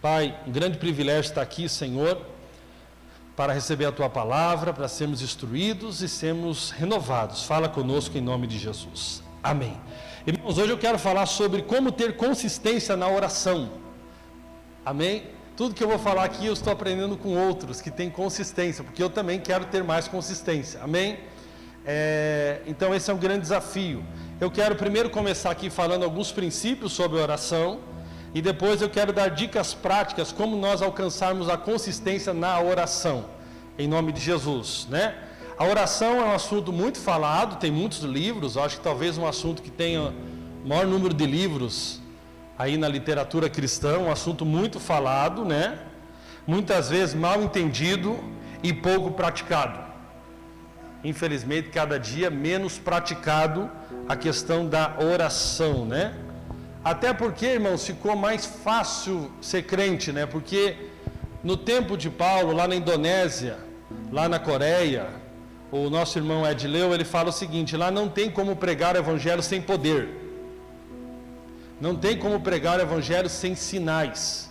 Pai, um grande privilégio estar aqui, Senhor, para receber a Tua palavra, para sermos instruídos e sermos renovados. Fala conosco em nome de Jesus. Amém. Irmãos, hoje eu quero falar sobre como ter consistência na oração. Amém? Tudo que eu vou falar aqui eu estou aprendendo com outros que têm consistência, porque eu também quero ter mais consistência. Amém? Então esse é um grande desafio. Eu quero primeiro começar aqui falando alguns princípios sobre oração e depois eu quero dar dicas práticas como nós alcançarmos a consistência na oração, em nome de Jesus, né? A oração é um assunto muito falado, tem muitos livros, eu acho que talvez um assunto que tenha o maior número de livros aí na literatura cristã, um assunto muito falado, né? Muitas vezes mal entendido e pouco praticado. Infelizmente, cada dia menos praticado a questão da oração, né? Até porque, irmãos, ficou mais fácil ser crente, né? Porque no tempo de Paulo, lá na Indonésia, lá na Coreia, o nosso irmão Edileu, ele fala o seguinte: lá não tem como pregar o evangelho sem poder. Não tem como pregar o evangelho sem sinais.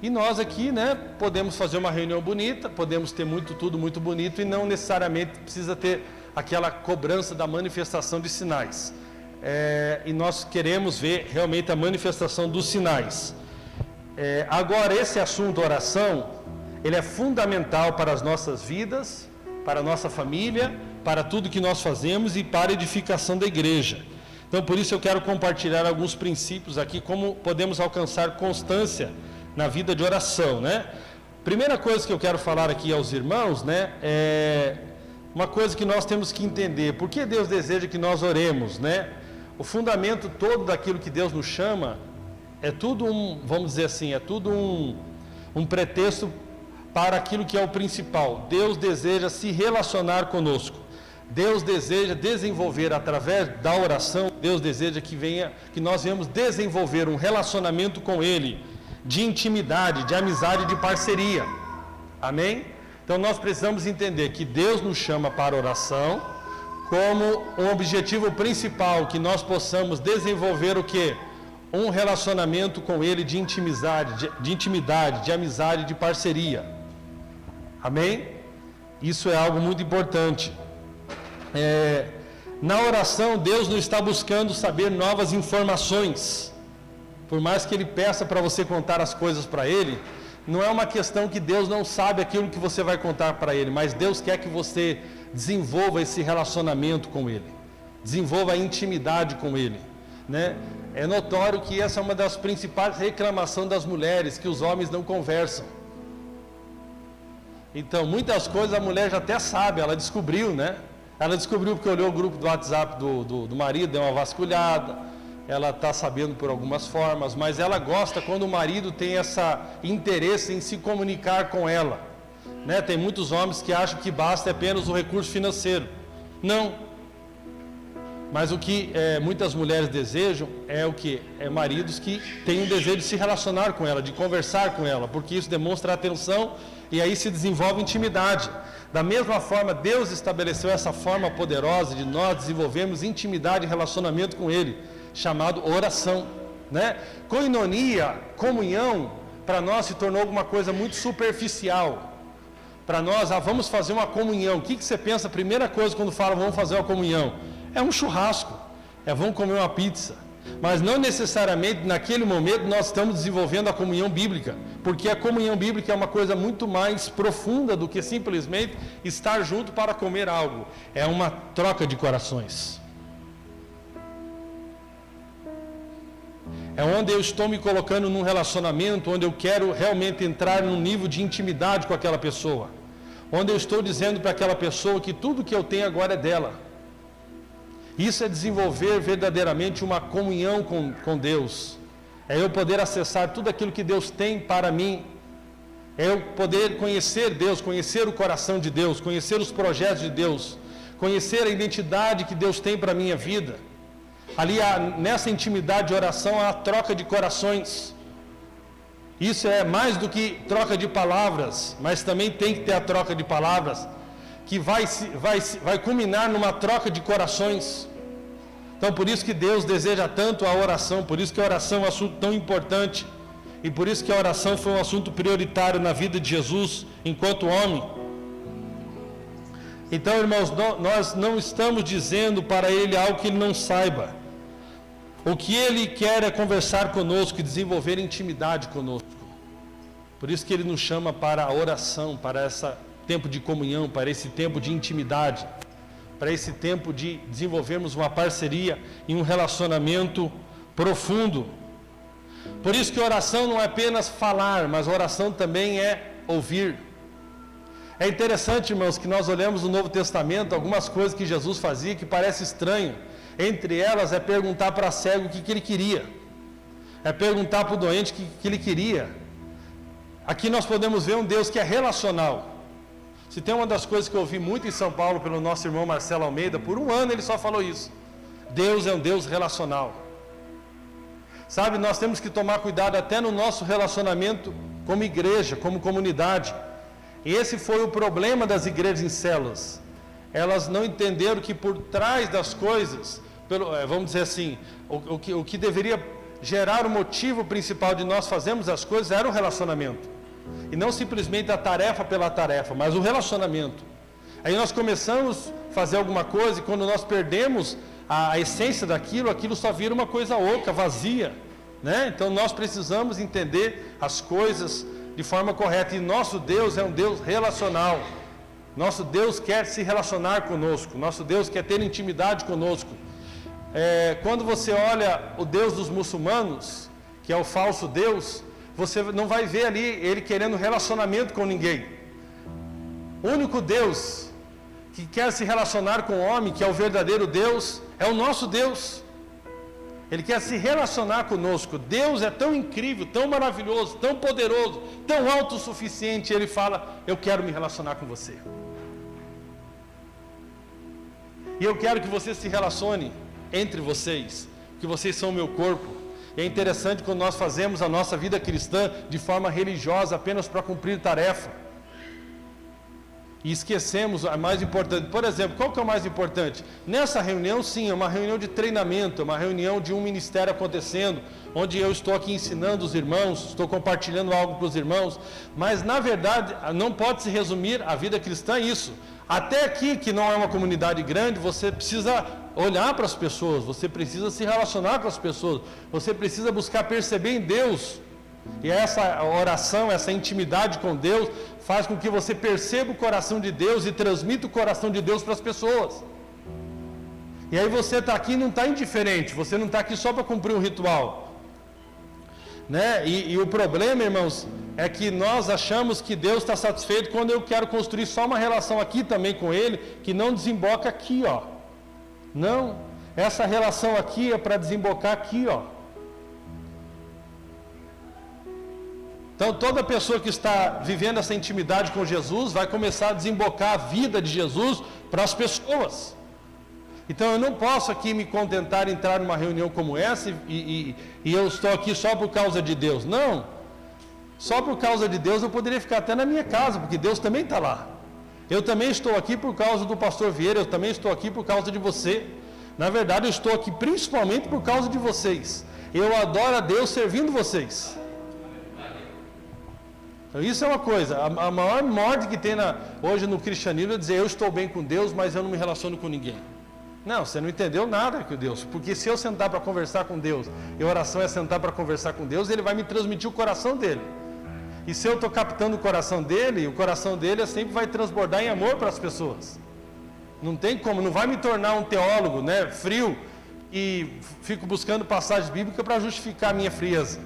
E nós aqui, né, podemos fazer uma reunião bonita, podemos ter tudo muito bonito e não necessariamente precisa ter aquela cobrança da manifestação de sinais. E nós queremos ver realmente a manifestação dos sinais. Agora, esse assunto oração, ele é fundamental para as nossas vidas, para a nossa família, para tudo que nós fazemos e para a edificação da igreja. Então, por isso eu quero compartilhar alguns princípios aqui, como podemos alcançar constância na vida de oração, né? Primeira coisa que eu quero falar aqui aos irmãos, né, é uma coisa que nós temos que entender: por que Deus deseja que nós oremos, né? O fundamento todo daquilo que Deus nos chama é tudo vamos dizer assim, é tudo um pretexto para aquilo que é o principal. Deus deseja se relacionar conosco. Deus deseja desenvolver através da oração. Deus deseja que nós venhamos desenvolver um relacionamento com Ele, de intimidade, de amizade, de parceria. Amém? Então nós precisamos entender que Deus nos chama para a oração como um objetivo principal, que nós possamos desenvolver o quê? Um relacionamento com Ele de intimidade, de amizade, de parceria. Amém? Isso é algo muito importante. Na oração, Deus não está buscando saber novas informações. Por mais que Ele peça para você contar as coisas para Ele, não é uma questão que Deus não sabe aquilo que você vai contar para Ele, mas Deus quer que você desenvolva esse relacionamento com Ele, desenvolva a intimidade com Ele, né? É notório que essa é uma das principais reclamações das mulheres, que os homens não conversam. Então, muitas coisas a mulher já até sabe, ela descobriu, né? Ela descobriu porque olhou o grupo do WhatsApp do marido, deu uma vasculhada, ela está sabendo por algumas formas, mas ela gosta quando o marido tem esse interesse em se comunicar com ela, né? Tem muitos homens que acham que basta apenas o recurso financeiro. Não. Mas o que muitas mulheres desejam é o que? É maridos que têm um desejo de se relacionar com ela, de conversar com ela, porque isso demonstra atenção e aí se desenvolve intimidade. Da mesma forma, Deus estabeleceu essa forma poderosa de nós desenvolvermos intimidade e relacionamento com Ele, chamado oração, né? Koinonia, comunhão, para nós se tornou alguma coisa muito superficial. Para nós, vamos fazer uma comunhão. O que você pensa? A primeira coisa quando fala vamos fazer uma comunhão é um churrasco, vamos comer uma pizza. Mas não necessariamente naquele momento nós estamos desenvolvendo a comunhão bíblica, porque a comunhão bíblica é uma coisa muito mais profunda do que simplesmente estar junto para comer algo. É uma troca de corações. É onde eu estou me colocando num relacionamento, onde eu quero realmente entrar num nível de intimidade com aquela pessoa, onde eu estou dizendo para aquela pessoa que tudo que eu tenho agora é dela. Isso é desenvolver verdadeiramente uma comunhão com Deus. É eu poder acessar tudo aquilo que Deus tem para mim. É eu poder conhecer Deus, conhecer o coração de Deus, conhecer os projetos de Deus, conhecer a identidade que Deus tem para a minha vida. Ali, nessa intimidade de oração, há a troca de corações. Isso é mais do que troca de palavras, mas também tem que ter a troca de palavras, que vai culminar numa troca de corações. Então, por isso que Deus deseja tanto a oração, por isso que a oração é um assunto tão importante. e por isso que a oração foi um assunto prioritário na vida de Jesus enquanto homem. Então, irmãos, nós não estamos dizendo para Ele algo que Ele não saiba. O que Ele quer é conversar conosco e desenvolver intimidade conosco. Por isso que Ele nos chama para a oração, para esse tempo de comunhão, para esse tempo de intimidade, para esse tempo de desenvolvermos uma parceria e um relacionamento profundo. Por isso que oração não é apenas falar, mas oração também é ouvir. É interessante, irmãos, que nós olhamos no Novo Testamento algumas coisas que Jesus fazia que parece estranho. Entre elas é perguntar para cego o que ele queria. É perguntar para o doente o que ele queria. Aqui nós podemos ver um Deus que é relacional. Se tem uma das coisas que eu ouvi muito em São Paulo pelo nosso irmão Marcelo Almeida, por um ano ele só falou isso. Deus é um Deus relacional. Sabe, nós temos que tomar cuidado até no nosso relacionamento como igreja, como comunidade. E esse foi o problema das igrejas em células. Elas não entenderam que por trás das coisas, vamos dizer assim, o que deveria gerar o motivo principal de nós fazermos as coisas era o relacionamento. E não simplesmente a tarefa pela tarefa, mas o relacionamento. Aí nós começamos a fazer alguma coisa e quando nós perdemos a essência daquilo, aquilo só vira uma coisa oca, vazia, né? Então nós precisamos entender as coisas de forma correta. E nosso Deus é um Deus relacional. Nosso Deus quer se relacionar conosco. Nosso Deus quer ter intimidade conosco. Quando você olha o Deus dos muçulmanos, que é o falso Deus, você não vai ver ali ele querendo relacionamento com ninguém. O único Deus que quer se relacionar com o homem, que é o verdadeiro Deus, é o nosso Deus. Ele quer se relacionar conosco. Deus é tão incrível, tão maravilhoso, tão poderoso, tão autossuficiente. Ele fala, eu quero me relacionar com você. E eu quero que você se relacione entre vocês, que vocês são o meu corpo. E é interessante quando nós fazemos a nossa vida cristã de forma religiosa, apenas para cumprir tarefa. E esquecemos a mais importante. Por exemplo, qual que é o mais importante? Nessa reunião, sim, é uma reunião de treinamento, é uma reunião de um ministério acontecendo, onde eu estou aqui ensinando os irmãos, estou compartilhando algo para os irmãos, mas na verdade não pode se resumir a vida cristã a isso. Até aqui, que não é uma comunidade grande, você precisa olhar para as pessoas, você precisa se relacionar com as pessoas, você precisa buscar perceber em Deus. E essa oração, essa intimidade com Deus, faz com que você perceba o coração de Deus e transmita o coração de Deus para as pessoas. E aí você está aqui e não está indiferente, você não está aqui só para cumprir um ritual, né? E o problema, irmãos, é que nós achamos que Deus está satisfeito quando eu quero construir só uma relação aqui também com Ele, que não desemboca aqui, ó. Não, essa relação aqui é para desembocar aqui, ó. Então toda pessoa que está vivendo essa intimidade com Jesus vai começar a desembocar a vida de Jesus para as pessoas. Então eu não posso aqui me contentar em entrar numa reunião como essa e eu estou aqui só por causa de Deus. Não, só por causa de Deus eu poderia ficar até na minha casa, porque Deus também está lá. Eu também estou aqui por causa do pastor Vieira, eu também estou aqui por causa de você. Na verdade eu estou aqui principalmente por causa de vocês. Eu adoro a Deus servindo vocês. Então, isso é uma coisa, a maior morte que tem hoje no cristianismo é dizer, eu estou bem com Deus, mas eu não me relaciono com ninguém. Não, você não entendeu nada com Deus, porque se eu sentar para conversar com Deus, e a oração é sentar para conversar com Deus, Ele vai me transmitir o coração dele. E se eu estou captando o coração dele sempre vai transbordar em amor para as pessoas. Não tem como, não vai me tornar um teólogo, né, frio, e fico buscando passagens bíblicas para justificar a minha frieza.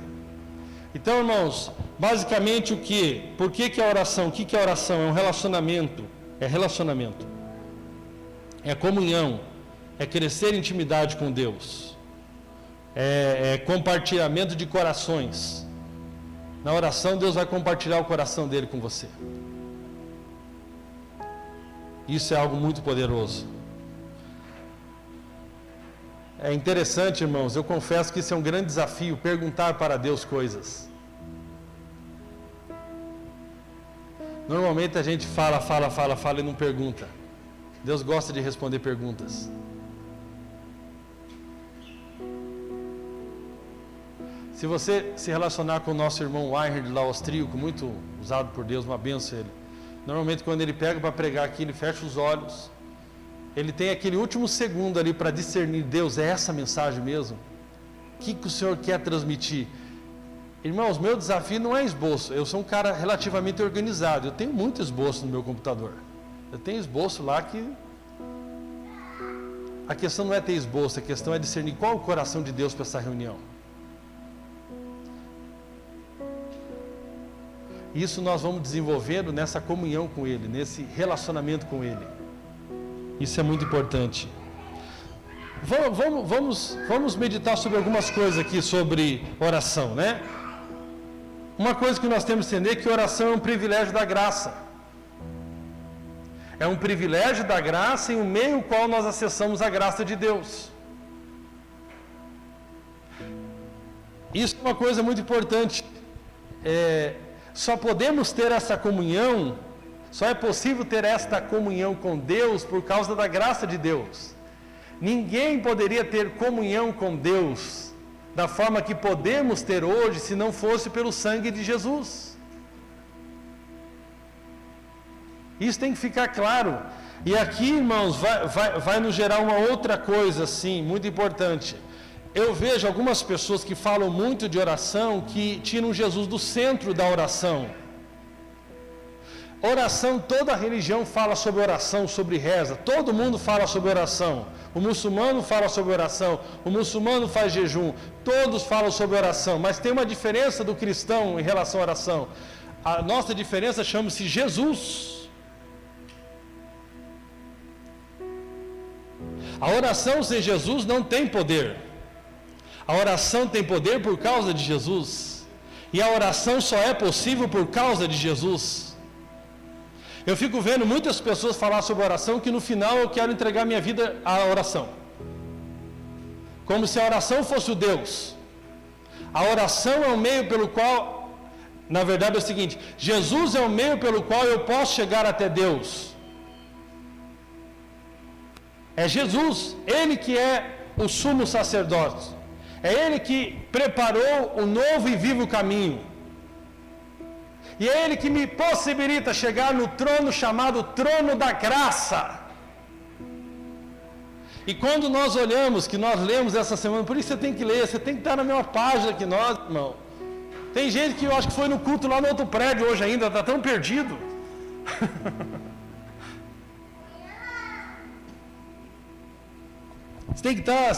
Então, irmãos, basicamente o que? Por que a oração? O que é oração? É um relacionamento. É relacionamento. É comunhão. É crescer em intimidade com Deus. É compartilhamento de corações. Na oração, Deus vai compartilhar o coração dele com você. Isso é algo muito poderoso. É interessante, irmãos, eu confesso que isso é um grande desafio, perguntar para Deus coisas. Normalmente a gente fala e não pergunta. Deus gosta de responder perguntas. Se você se relacionar com o nosso irmão Weinhard, lá austríaco, muito usado por Deus, uma benção ele. Normalmente quando ele pega para pregar aqui, ele fecha os olhos. Ele tem aquele último segundo ali para discernir, Deus, é essa mensagem mesmo? O que o Senhor quer transmitir? Irmãos, meu desafio não é esboço. Eu sou um cara relativamente organizado. Eu tenho muito esboço no meu computador. Eu tenho esboço lá que... A questão não é ter esboço, a questão é discernir qual é o coração de Deus para essa reunião. Isso nós vamos desenvolvendo nessa comunhão com Ele, nesse relacionamento com Ele. Isso é muito importante. Vamos meditar sobre algumas coisas aqui sobre oração, né? Uma coisa que nós temos que entender é que oração é um privilégio da graça. É um privilégio da graça em um meio qual nós acessamos a graça de Deus. Isso é uma coisa muito importante. Só podemos ter essa comunhão, só é possível ter esta comunhão com Deus por causa da graça de Deus. Ninguém poderia ter comunhão com Deus da forma que podemos ter hoje se não fosse pelo sangue de Jesus. Isso tem que ficar claro. E aqui, irmãos, vai nos gerar uma outra coisa, assim, muito importante. Eu vejo algumas pessoas que falam muito de oração, que tiram Jesus do centro da oração. Oração, toda religião fala sobre oração, sobre reza. Todo mundo fala sobre oração. O muçulmano fala sobre oração. O muçulmano faz jejum. Todos falam sobre oração. Mas tem uma diferença do cristão em relação à oração. A nossa diferença chama-se Jesus. A oração sem Jesus não tem poder. A oração tem poder por causa de Jesus. E a oração só é possível por causa de Jesus. Eu fico vendo muitas pessoas falar sobre oração que no final eu quero entregar minha vida à oração. Como se a oração fosse o Deus. A oração é o meio pelo qual, na verdade é o seguinte, Jesus é o meio pelo qual eu posso chegar até Deus. É Jesus, Ele que é o sumo sacerdote. É Ele que preparou o novo e vivo caminho. E é Ele que me possibilita chegar no trono chamado trono da graça. E quando nós olhamos, que nós lemos essa semana, por isso você tem que ler, você tem que estar na mesma página que nós, irmão. Tem gente que eu acho que foi no culto lá no outro prédio hoje ainda, está tão perdido. Você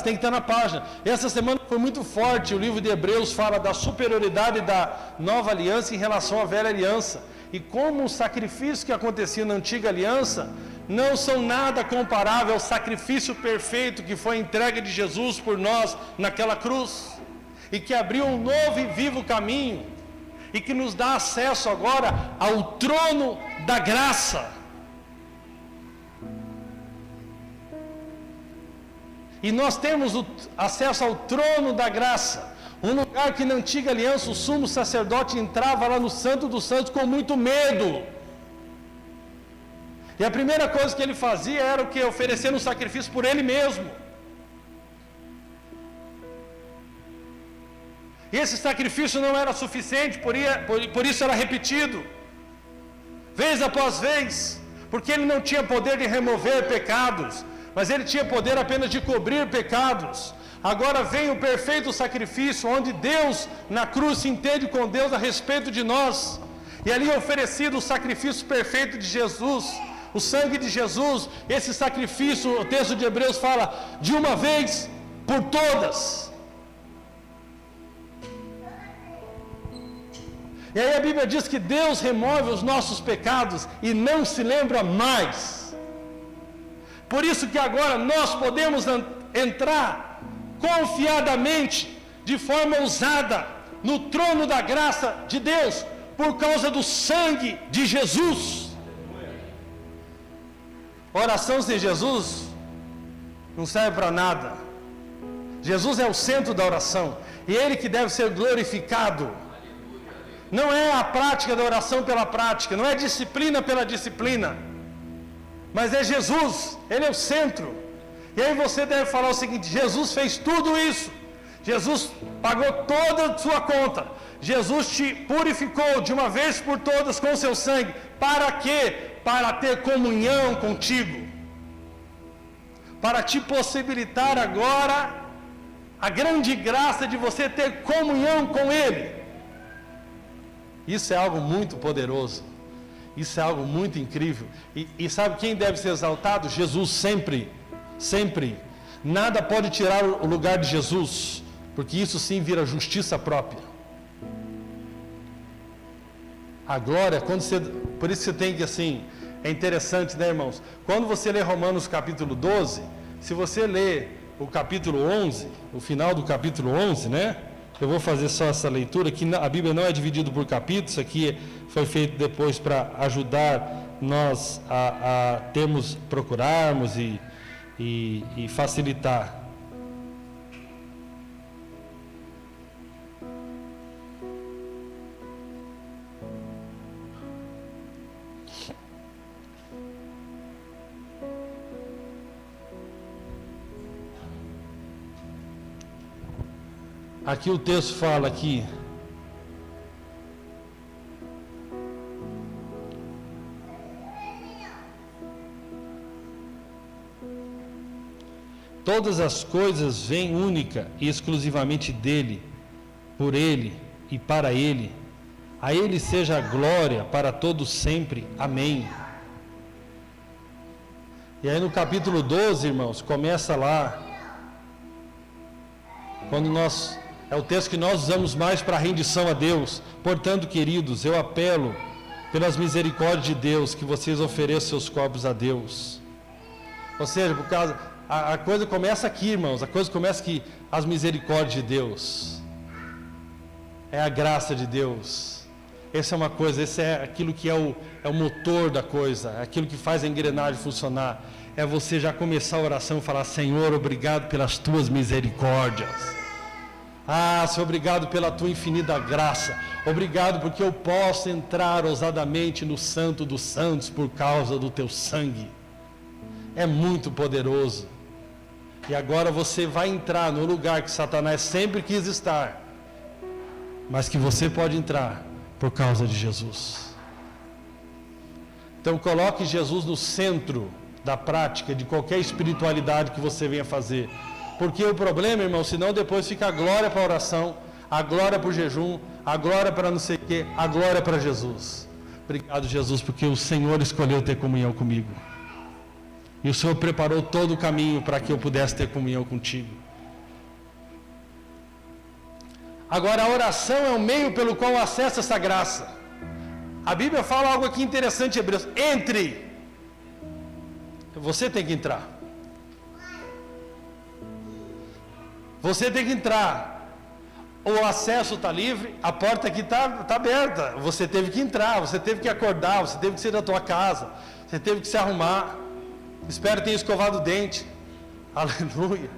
tem que estar na página. Essa semana foi muito forte. O livro de Hebreus fala da superioridade da nova aliança em relação à velha aliança. E como os sacrifícios que aconteciam na antiga aliança não são nada comparável ao sacrifício perfeito que foi a entrega de Jesus por nós naquela cruz. E que abriu um novo e vivo caminho. E que nos dá acesso agora ao trono da graça. E nós temos o acesso ao trono da graça, um lugar que na antiga aliança o sumo sacerdote entrava lá no Santo dos Santos com muito medo. E a primeira coisa que ele fazia era o que? Oferecendo um sacrifício por ele mesmo. E esse sacrifício não era suficiente, por isso era repetido, vez após vez, porque ele não tinha poder de remover pecados, mas ele tinha poder apenas de cobrir pecados. Agora vem o perfeito sacrifício, onde Deus na cruz se entende com Deus a respeito de nós. E ali é oferecido o sacrifício perfeito de Jesus, o sangue de Jesus. Esse sacrifício, o texto de Hebreus fala, de uma vez por todas. E aí a Bíblia diz que Deus remove os nossos pecados e não se lembra mais. Por isso que agora nós podemos entrar confiadamente, de forma ousada, no trono da graça de Deus, por causa do sangue de Jesus. Oração sem Jesus não serve para nada. Jesus é o centro da oração, e Ele que deve ser glorificado. Não é a prática da oração pela prática, não é disciplina pela disciplina, mas é Jesus, Ele é o centro. E aí você deve falar o seguinte: Jesus fez tudo isso, Jesus pagou toda a sua conta. Jesus te purificou de uma vez por todas com o seu sangue. Para quê? Para ter comunhão contigo. Para te possibilitar agora a grande graça de você ter comunhão com Ele. Isso é algo muito poderoso. Isso é algo muito incrível. E sabe quem deve ser exaltado? Jesus sempre. Sempre. Nada pode tirar o lugar de Jesus, porque isso sim vira justiça própria. A glória, por isso você tem que assim, é interessante, né, irmãos? Quando você lê Romanos capítulo 12, se você lê o capítulo 11, o final do capítulo 11, né? Eu vou fazer só essa leitura, que a Bíblia não é dividida por capítulos, isso aqui foi feito depois para ajudar nós a procurarmos e facilitar. Aqui o texto fala aqui, todas as coisas vêm única e exclusivamente dele, por ele e para ele. A ele seja a glória para todos sempre. Amém. E aí no capítulo 12, irmãos, começa lá, quando é o texto que nós usamos mais para a rendição a Deus. Portanto, queridos, eu apelo pelas misericórdias de Deus, que vocês ofereçam seus corpos a Deus. Ou seja, por causa, a coisa começa aqui, irmãos, a coisa começa aqui, as misericórdias de Deus. É a graça de Deus. Essa é uma coisa, esse é aquilo que é o motor da coisa, é aquilo que faz a engrenagem funcionar. É você já começar a oração e falar: Senhor, obrigado pelas tuas misericórdias. Ah, Senhor, obrigado pela tua infinita graça. Obrigado porque eu posso entrar ousadamente no Santo dos Santos por causa do teu sangue. É muito poderoso. E agora você vai entrar no lugar que Satanás sempre quis estar, mas que você pode entrar por causa de Jesus. Então coloque Jesus no centro da prática de qualquer espiritualidade que você venha fazer. Porque o problema, irmão, senão depois fica a glória para a oração, a glória para o jejum, a glória para não sei o quê, a glória para Jesus. Obrigado, Jesus, porque o Senhor escolheu ter comunhão comigo. E o Senhor preparou todo o caminho para que eu pudesse ter comunhão contigo. Agora, a oração é o meio pelo qual acessa essa graça. A Bíblia fala algo aqui interessante em Hebreus: entre. Você tem que entrar. Você tem que entrar. O acesso está livre, a porta aqui está aberta. Você teve que entrar, você teve que acordar, você teve que sair da tua casa, você teve que se arrumar. Espero que tenha escovado o dente. Aleluia.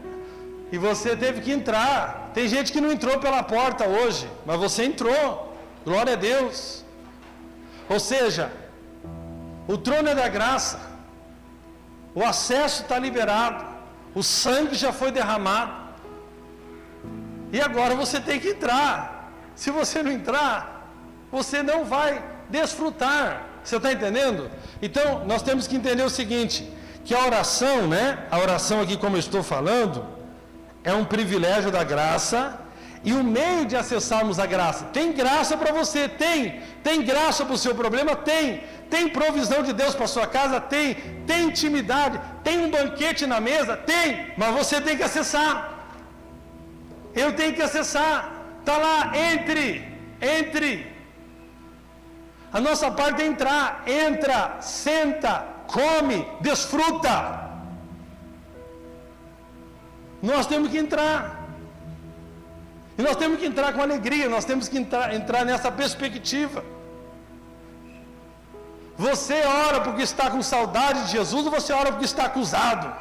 E você teve que entrar. Tem gente que não entrou pela porta hoje, mas você entrou. Glória a Deus. Ou seja, o trono é da graça. O acesso está liberado. O sangue já foi derramado. E agora você tem que entrar. Se você não entrar, você não vai desfrutar. Você está entendendo? Então, nós temos que entender o seguinte: que a oração, né? A oração aqui, como eu estou falando, é um privilégio da graça e um meio de acessarmos a graça. Tem graça para você? Tem graça para o seu problema? Tem provisão de Deus para a sua casa? Tem intimidade? Tem um banquete na mesa? Tem, mas você tem que acessar. Eu tenho que acessar. Está lá, entre. A nossa parte é entrar. Entra, senta, come, desfruta. Nós temos que entrar. E nós temos que entrar com alegria. Nós temos que entrar nessa perspectiva. Você ora porque está com saudade de Jesus, ou você ora porque está acusado?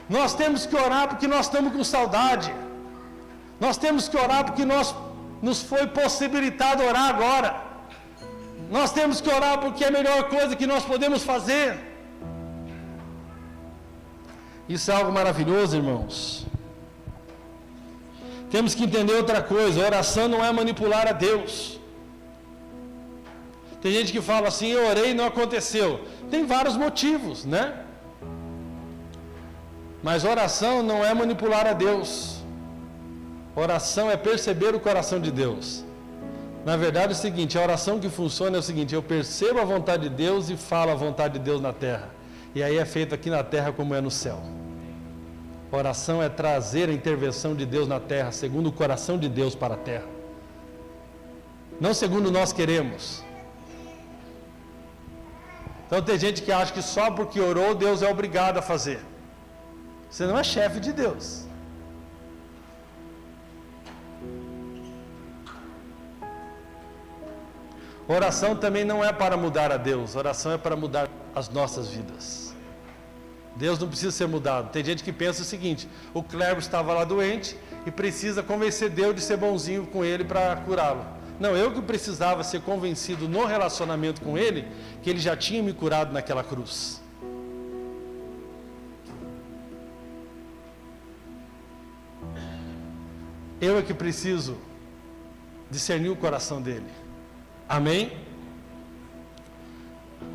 Nós temos que orar porque nós estamos com saudade. Nós temos que orar porque nos foi possibilitado orar agora. Nós temos que orar porque é a melhor coisa que nós podemos fazer. Isso é algo maravilhoso, irmãos. Temos que entender outra coisa: oração não é manipular a Deus. Tem gente que fala assim: eu orei e não aconteceu. Tem vários motivos, né? Mas oração não é manipular a Deus. Oração é perceber o coração de Deus. Na verdade é o seguinte: a oração que funciona é o seguinte: eu percebo a vontade de Deus e falo a vontade de Deus na terra. E aí é feito aqui na terra como é no céu. Oração é trazer a intervenção de Deus na terra, segundo o coração de Deus para a terra. Não segundo nós queremos. Então tem gente que acha que só porque orou, Deus é obrigado a fazer. Você não é chefe de Deus. Oração também não é para mudar a Deus. Oração é para mudar as nossas vidas. Deus não precisa ser mudado. Tem gente que pensa o seguinte: o Cléber estava lá doente e precisa convencer Deus de ser bonzinho com ele para curá-lo. Não, eu que precisava ser convencido no relacionamento com ele, que ele já tinha me curado naquela cruz. Eu é que preciso discernir o coração dele. Amém?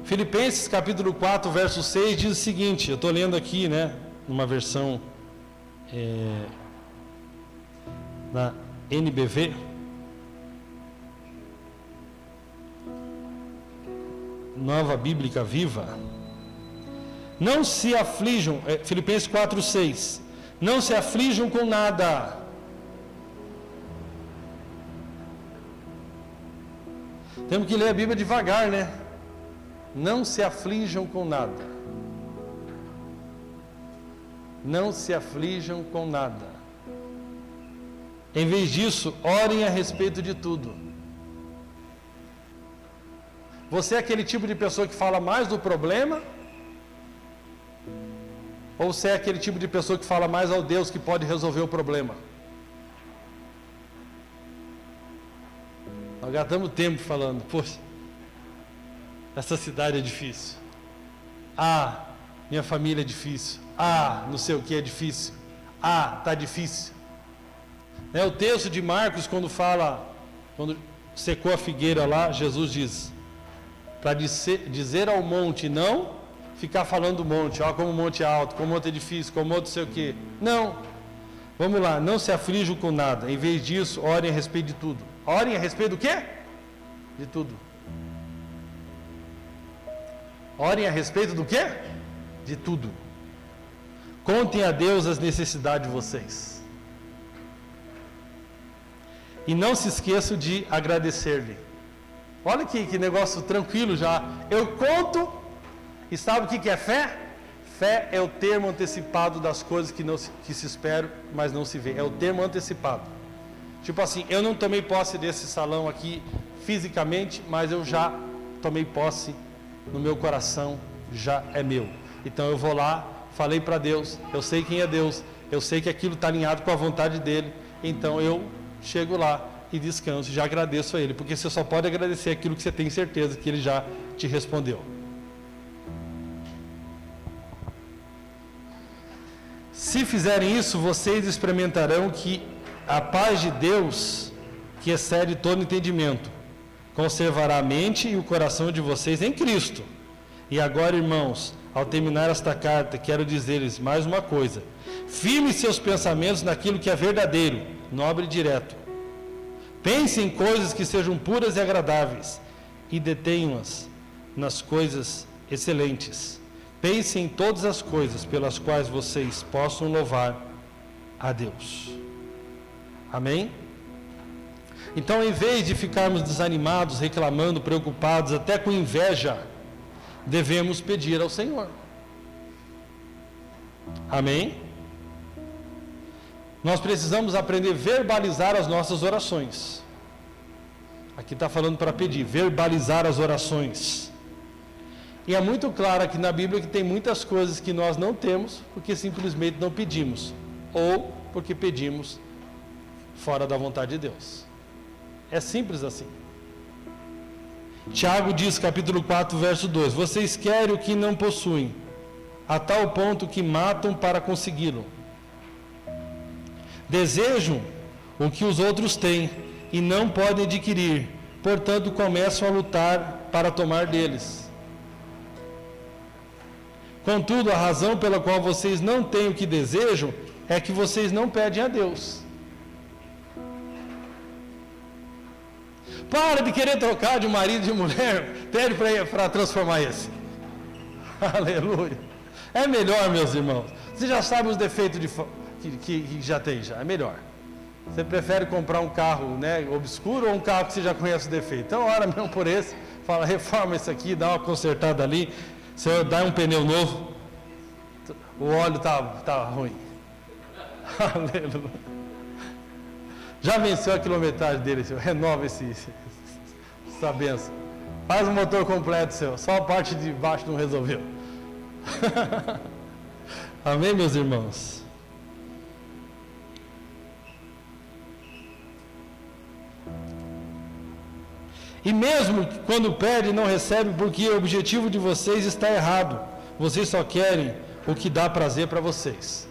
Filipenses capítulo 4, verso 6 diz o seguinte, eu estou lendo aqui, né, numa versão na NBV. Nova Bíblica Viva. Não se aflijam, Filipenses 4, 6. Não se aflijam com nada. Temos que ler a Bíblia devagar, né? Não se aflijam com nada. Não se aflijam com nada. Em vez disso, orem a respeito de tudo. Você é aquele tipo de pessoa que fala mais do problema? Ou você é aquele tipo de pessoa que fala mais ao Deus que pode resolver o problema? Nós gastamos tempo falando: poxa, essa cidade é difícil. Ah, minha família é difícil. Ah, não sei o que é difícil. Ah, está difícil. O texto de Marcos, quando secou a figueira lá, Jesus diz, para dizer ao monte não, ficar falando do monte, ó, como o monte é alto, como o monte é difícil, como o monte não sei o que. Não, vamos lá, não se aflijam com nada. Em vez disso, orem a respeito de tudo. Orem a respeito do quê? De tudo. Orem a respeito do quê? De tudo. Contem a Deus as necessidades de vocês. E não se esqueçam de agradecer-lhe. Olha que negócio tranquilo já. Eu conto, e sabe o que é fé? Fé é o termo antecipado das coisas que se esperam, mas não se vê. É o termo antecipado. Tipo assim, eu não tomei posse desse salão aqui fisicamente, mas eu já tomei posse no meu coração, já é meu. Então eu vou lá, falei para Deus, eu sei quem é Deus, eu sei que aquilo está alinhado com a vontade dele, então eu chego lá e descanso, já agradeço a ele, porque você só pode agradecer aquilo que você tem certeza que ele já te respondeu. Se fizerem isso, vocês experimentarão que a paz de Deus, que excede todo entendimento, conservará a mente e o coração de vocês em Cristo. E agora, irmãos, ao terminar esta carta, quero dizer-lhes mais uma coisa: firme seus pensamentos naquilo que é verdadeiro, nobre e direto. Pense em coisas que sejam puras e agradáveis, e detenham-as nas coisas excelentes. Pense em todas as coisas pelas quais vocês possam louvar a Deus. Amém? Então, em vez de ficarmos desanimados, reclamando, preocupados, até com inveja, devemos pedir ao Senhor. Amém? Nós precisamos aprender a verbalizar as nossas orações. Aqui está falando para pedir, verbalizar as orações. E é muito claro aqui na Bíblia que tem muitas coisas que nós não temos, porque simplesmente não pedimos, ou porque pedimos fora da vontade de Deus. É simples assim. Tiago diz, capítulo 4, verso 2: vocês querem o que não possuem, a tal ponto que matam para consegui-lo. Desejam o que os outros têm e não podem adquirir, portanto começam a lutar para tomar deles. Contudo, a razão pela qual vocês não têm o que desejam é que vocês não pedem a Deus. Para de querer trocar de marido e de mulher, pede para transformar esse. Aleluia. É melhor, meus irmãos. Você já sabe os defeitos que já tem, já. É melhor. Você prefere comprar um carro, né, obscuro ou um carro que você já conhece o defeito? Então, ora mesmo por esse, fala, reforma isso aqui, dá uma consertada ali, Senhor, dá um pneu novo, o óleo tá ruim. Aleluia. Já venceu a quilometragem dele, Senhor, renova essa benção. Faz o motor completo, Senhor, só a parte de baixo não resolveu. Amém, meus irmãos? E mesmo quando pede, não recebe, porque o objetivo de vocês está errado. Vocês só querem o que dá prazer para vocês.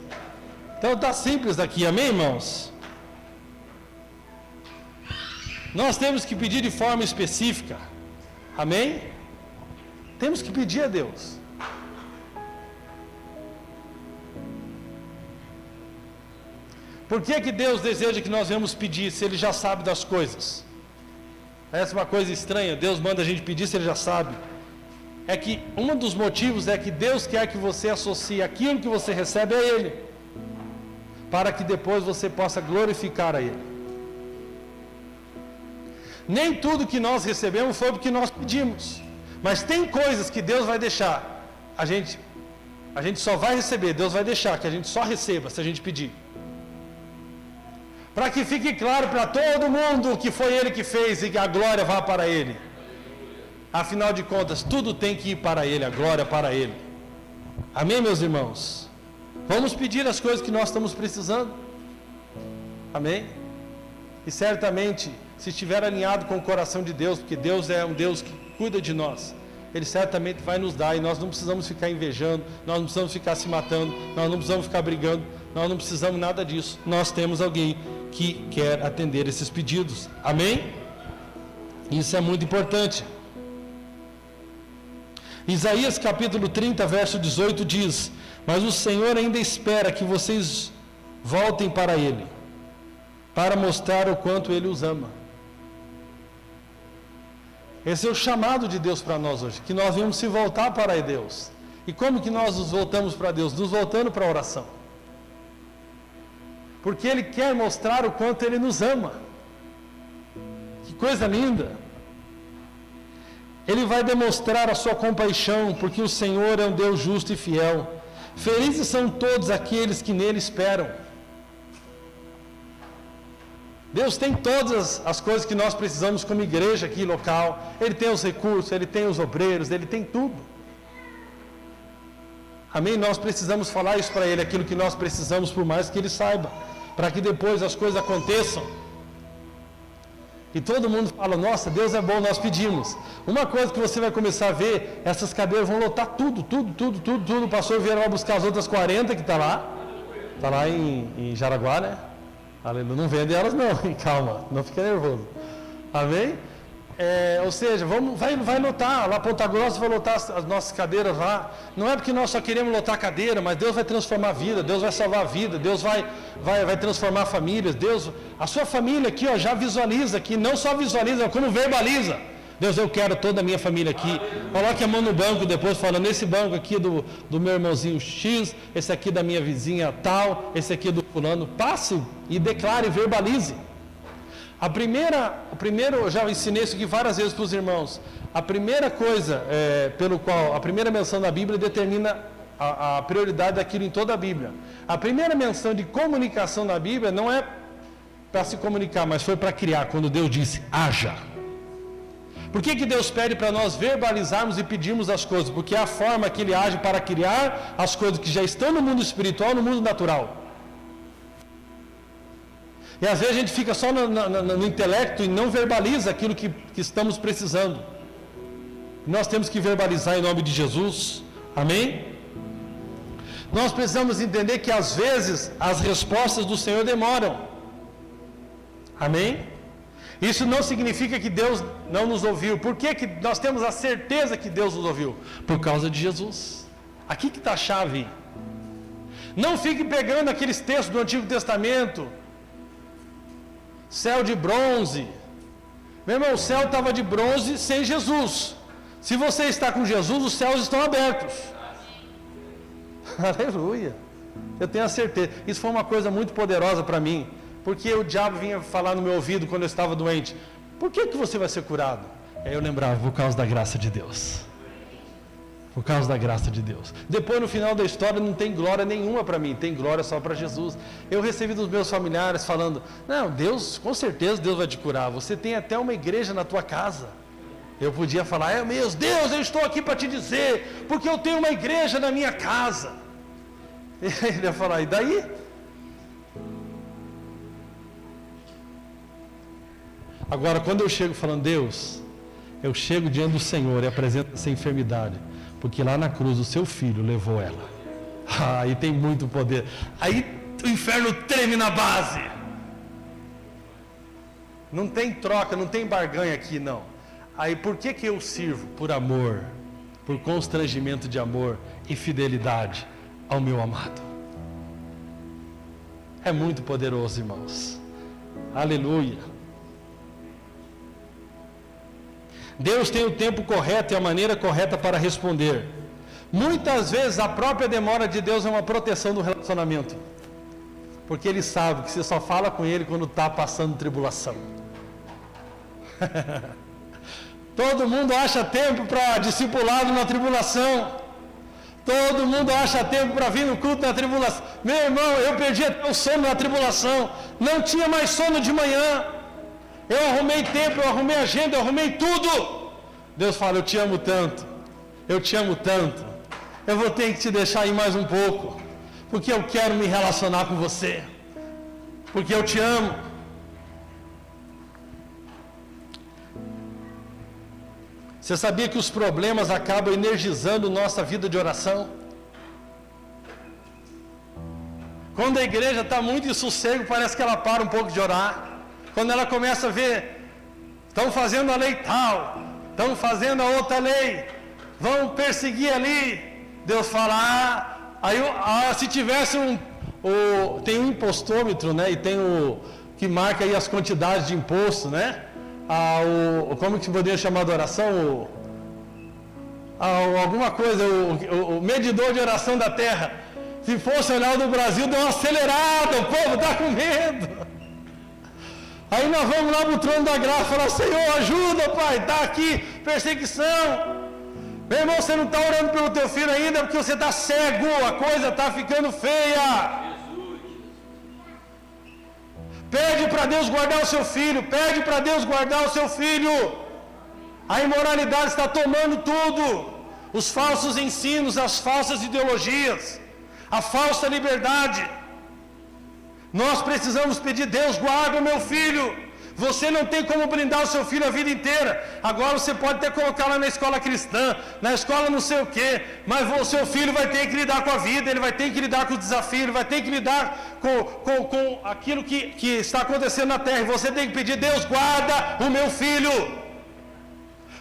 Então está simples aqui, amém, irmãos? Nós temos que pedir de forma específica, amém? Temos que pedir a Deus. Por que Deus deseja que nós venhamos pedir se Ele já sabe das coisas? Essa é uma coisa estranha, Deus manda a gente pedir se Ele já sabe. É que um dos motivos é que Deus quer que você associe aquilo que você recebe a Ele, para que depois você possa glorificar a Ele. Nem tudo que nós recebemos foi porque nós pedimos, mas tem coisas que Deus vai deixar, a gente só vai receber, Deus vai deixar que a gente só receba se a gente pedir. Para que fique claro para todo mundo que foi Ele que fez e que a glória vá para Ele. Afinal de contas, tudo tem que ir para Ele, a glória para Ele. Amém, meus irmãos? Vamos pedir as coisas que nós estamos precisando. Amém? E certamente, se estiver alinhado com o coração de Deus, porque Deus é um Deus que cuida de nós, Ele certamente vai nos dar, e nós não precisamos ficar invejando, nós não precisamos ficar se matando, nós não precisamos ficar brigando, nós não precisamos nada disso. Nós temos alguém que quer atender esses pedidos. Amém? Isso é muito importante. Isaías capítulo 30, verso 18 diz: mas o Senhor ainda espera que vocês voltem para Ele, para mostrar o quanto Ele os ama. Esse é o chamado de Deus para nós hoje, que nós vamos se voltar para Deus. E como que nós nos voltamos para Deus? Nos voltando para a oração. Porque Ele quer mostrar o quanto Ele nos ama. Que coisa linda! Ele vai demonstrar a sua compaixão, porque o Senhor é um Deus justo e fiel. Felizes são todos aqueles que nele esperam. Deus tem todas as coisas que nós precisamos como igreja aqui local. Ele tem os recursos, Ele tem os obreiros, Ele tem tudo. Amém? Nós precisamos falar isso para Ele, aquilo que nós precisamos, por mais que Ele saiba, para que depois as coisas aconteçam. E todo mundo fala, nossa, Deus é bom, nós pedimos. Uma coisa que você vai começar a ver, essas cadeiras vão lotar tudo. O pastor vieram lá buscar as outras 40 que está lá em Jaraguá, né? Aleluia, não vende elas não, calma, não fique nervoso. Amém? Ou seja, vai lotar, lá Ponta Grossa vai lotar as nossas cadeiras lá. Não é porque nós só queremos lotar cadeira, mas Deus vai transformar a vida, Deus vai salvar a vida, Deus vai transformar famílias. Deus, a sua família aqui, ó, já visualiza aqui, não só visualiza, como verbaliza. Deus, eu quero toda a minha família aqui. Coloque a mão no banco depois, falando, esse banco aqui do meu irmãozinho X, esse aqui da minha vizinha tal, esse aqui do fulano. Passe e declare, verbalize. A primeira, eu já ensinei isso aqui várias vezes para os irmãos. A primeira coisa pelo qual, a primeira menção da Bíblia determina a prioridade daquilo em toda a Bíblia. A primeira menção de comunicação na Bíblia não é para se comunicar, mas foi para criar, quando Deus disse, haja. Por que Deus pede para nós verbalizarmos e pedirmos as coisas? Porque é a forma que Ele age para criar as coisas que já estão no mundo espiritual, no mundo natural. E às vezes a gente fica só no intelecto e não verbaliza aquilo que estamos precisando. Nós temos que verbalizar em nome de Jesus. Amém? Nós precisamos entender que às vezes as respostas do Senhor demoram. Amém? Isso não significa que Deus não nos ouviu. Por que nós temos a certeza que Deus nos ouviu? Por causa de Jesus. Aqui que está a chave. Não fique pegando aqueles textos do Antigo Testamento. Céu de bronze. Meu irmão, o céu estava de bronze sem Jesus. Se você está com Jesus, os céus estão abertos. Aleluia. Eu tenho a certeza. Isso foi uma coisa muito poderosa para mim. Porque o diabo vinha falar no meu ouvido quando eu estava doente. Por que você vai ser curado? Aí eu lembrava, por causa da graça de Deus. Por causa da graça de Deus. Depois, no final da história, não tem glória nenhuma para mim. Tem glória só para Jesus. Eu recebi dos meus familiares falando, não, Deus, com certeza Deus vai te curar. Você tem até uma igreja na tua casa. Eu podia falar, meu Deus, eu estou aqui para te dizer, porque eu tenho uma igreja na minha casa. E ele ia falar, e daí? Agora, quando eu chego falando, Deus, eu chego diante do Senhor e apresento essa enfermidade, porque lá na cruz o seu filho levou ela. Aí tem muito poder. Aí o inferno treme na base. Não tem troca, não tem barganha aqui, não. Aí por que eu sirvo? Por amor, por constrangimento de amor e fidelidade ao meu amado. É muito poderoso, irmãos. Aleluia. Deus tem o tempo correto e a maneira correta para responder. Muitas vezes a própria demora de Deus é uma proteção do relacionamento. Porque Ele sabe que você só fala com Ele quando está passando tribulação. Todo mundo acha tempo para discipulado na tribulação. Todo mundo acha tempo para vir no culto na tribulação. Meu irmão, eu perdi até o sono na tribulação. Não tinha mais sono de manhã. Eu arrumei tempo, eu arrumei agenda, eu arrumei tudo. Deus fala, eu te amo tanto. Eu te amo tanto. Eu vou ter que te deixar aí mais um pouco. Porque eu quero me relacionar com você. Porque eu te amo. Você sabia que os problemas acabam energizando nossa vida de oração? Quando a igreja está muito em sossego, parece que ela para um pouco de orar. Quando ela começa a ver, estão fazendo a lei tal, estão fazendo a outra lei, vão perseguir ali. Deus fala, se tivesse tem um impostômetro, né? E tem o que marca aí as quantidades de imposto, né? Como que poderia chamar de oração? Alguma coisa, o medidor de oração da terra. Se fosse olhar o do Brasil, deu uma acelerada, o povo está com medo. Aí nós vamos lá para o trono da graça e falar, Senhor, ajuda, Pai, está aqui, perseguição. Meu irmão, você não está orando pelo teu filho ainda porque você está cego, a coisa está ficando feia. Pede para Deus guardar o seu filho, pede para Deus guardar o seu filho. A imoralidade está tomando tudo. Os falsos ensinos, as falsas ideologias, a falsa liberdade. Nós precisamos pedir, Deus, guarda o meu filho. Você não tem como brindar o seu filho a vida inteira. Agora você pode até colocar lá na escola cristã, na escola não sei o quê, mas o seu filho vai ter que lidar com a vida, ele vai ter que lidar com o desafio, ele vai ter que lidar com aquilo que está acontecendo na terra. E você tem que pedir, Deus, guarda o meu filho.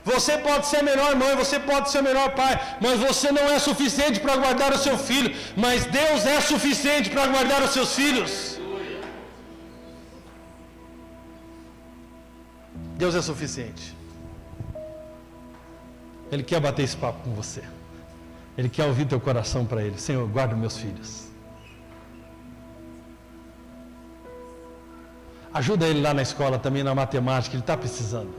Você pode ser a melhor mãe, você pode ser o melhor pai, mas você não é suficiente para guardar o seu filho. Mas Deus é suficiente para guardar os seus filhos. Deus é suficiente. Ele quer bater esse papo com você. Ele quer ouvir teu coração para Ele. Senhor, guarda meus filhos. Ajuda ele lá na escola também, na matemática, ele está precisando.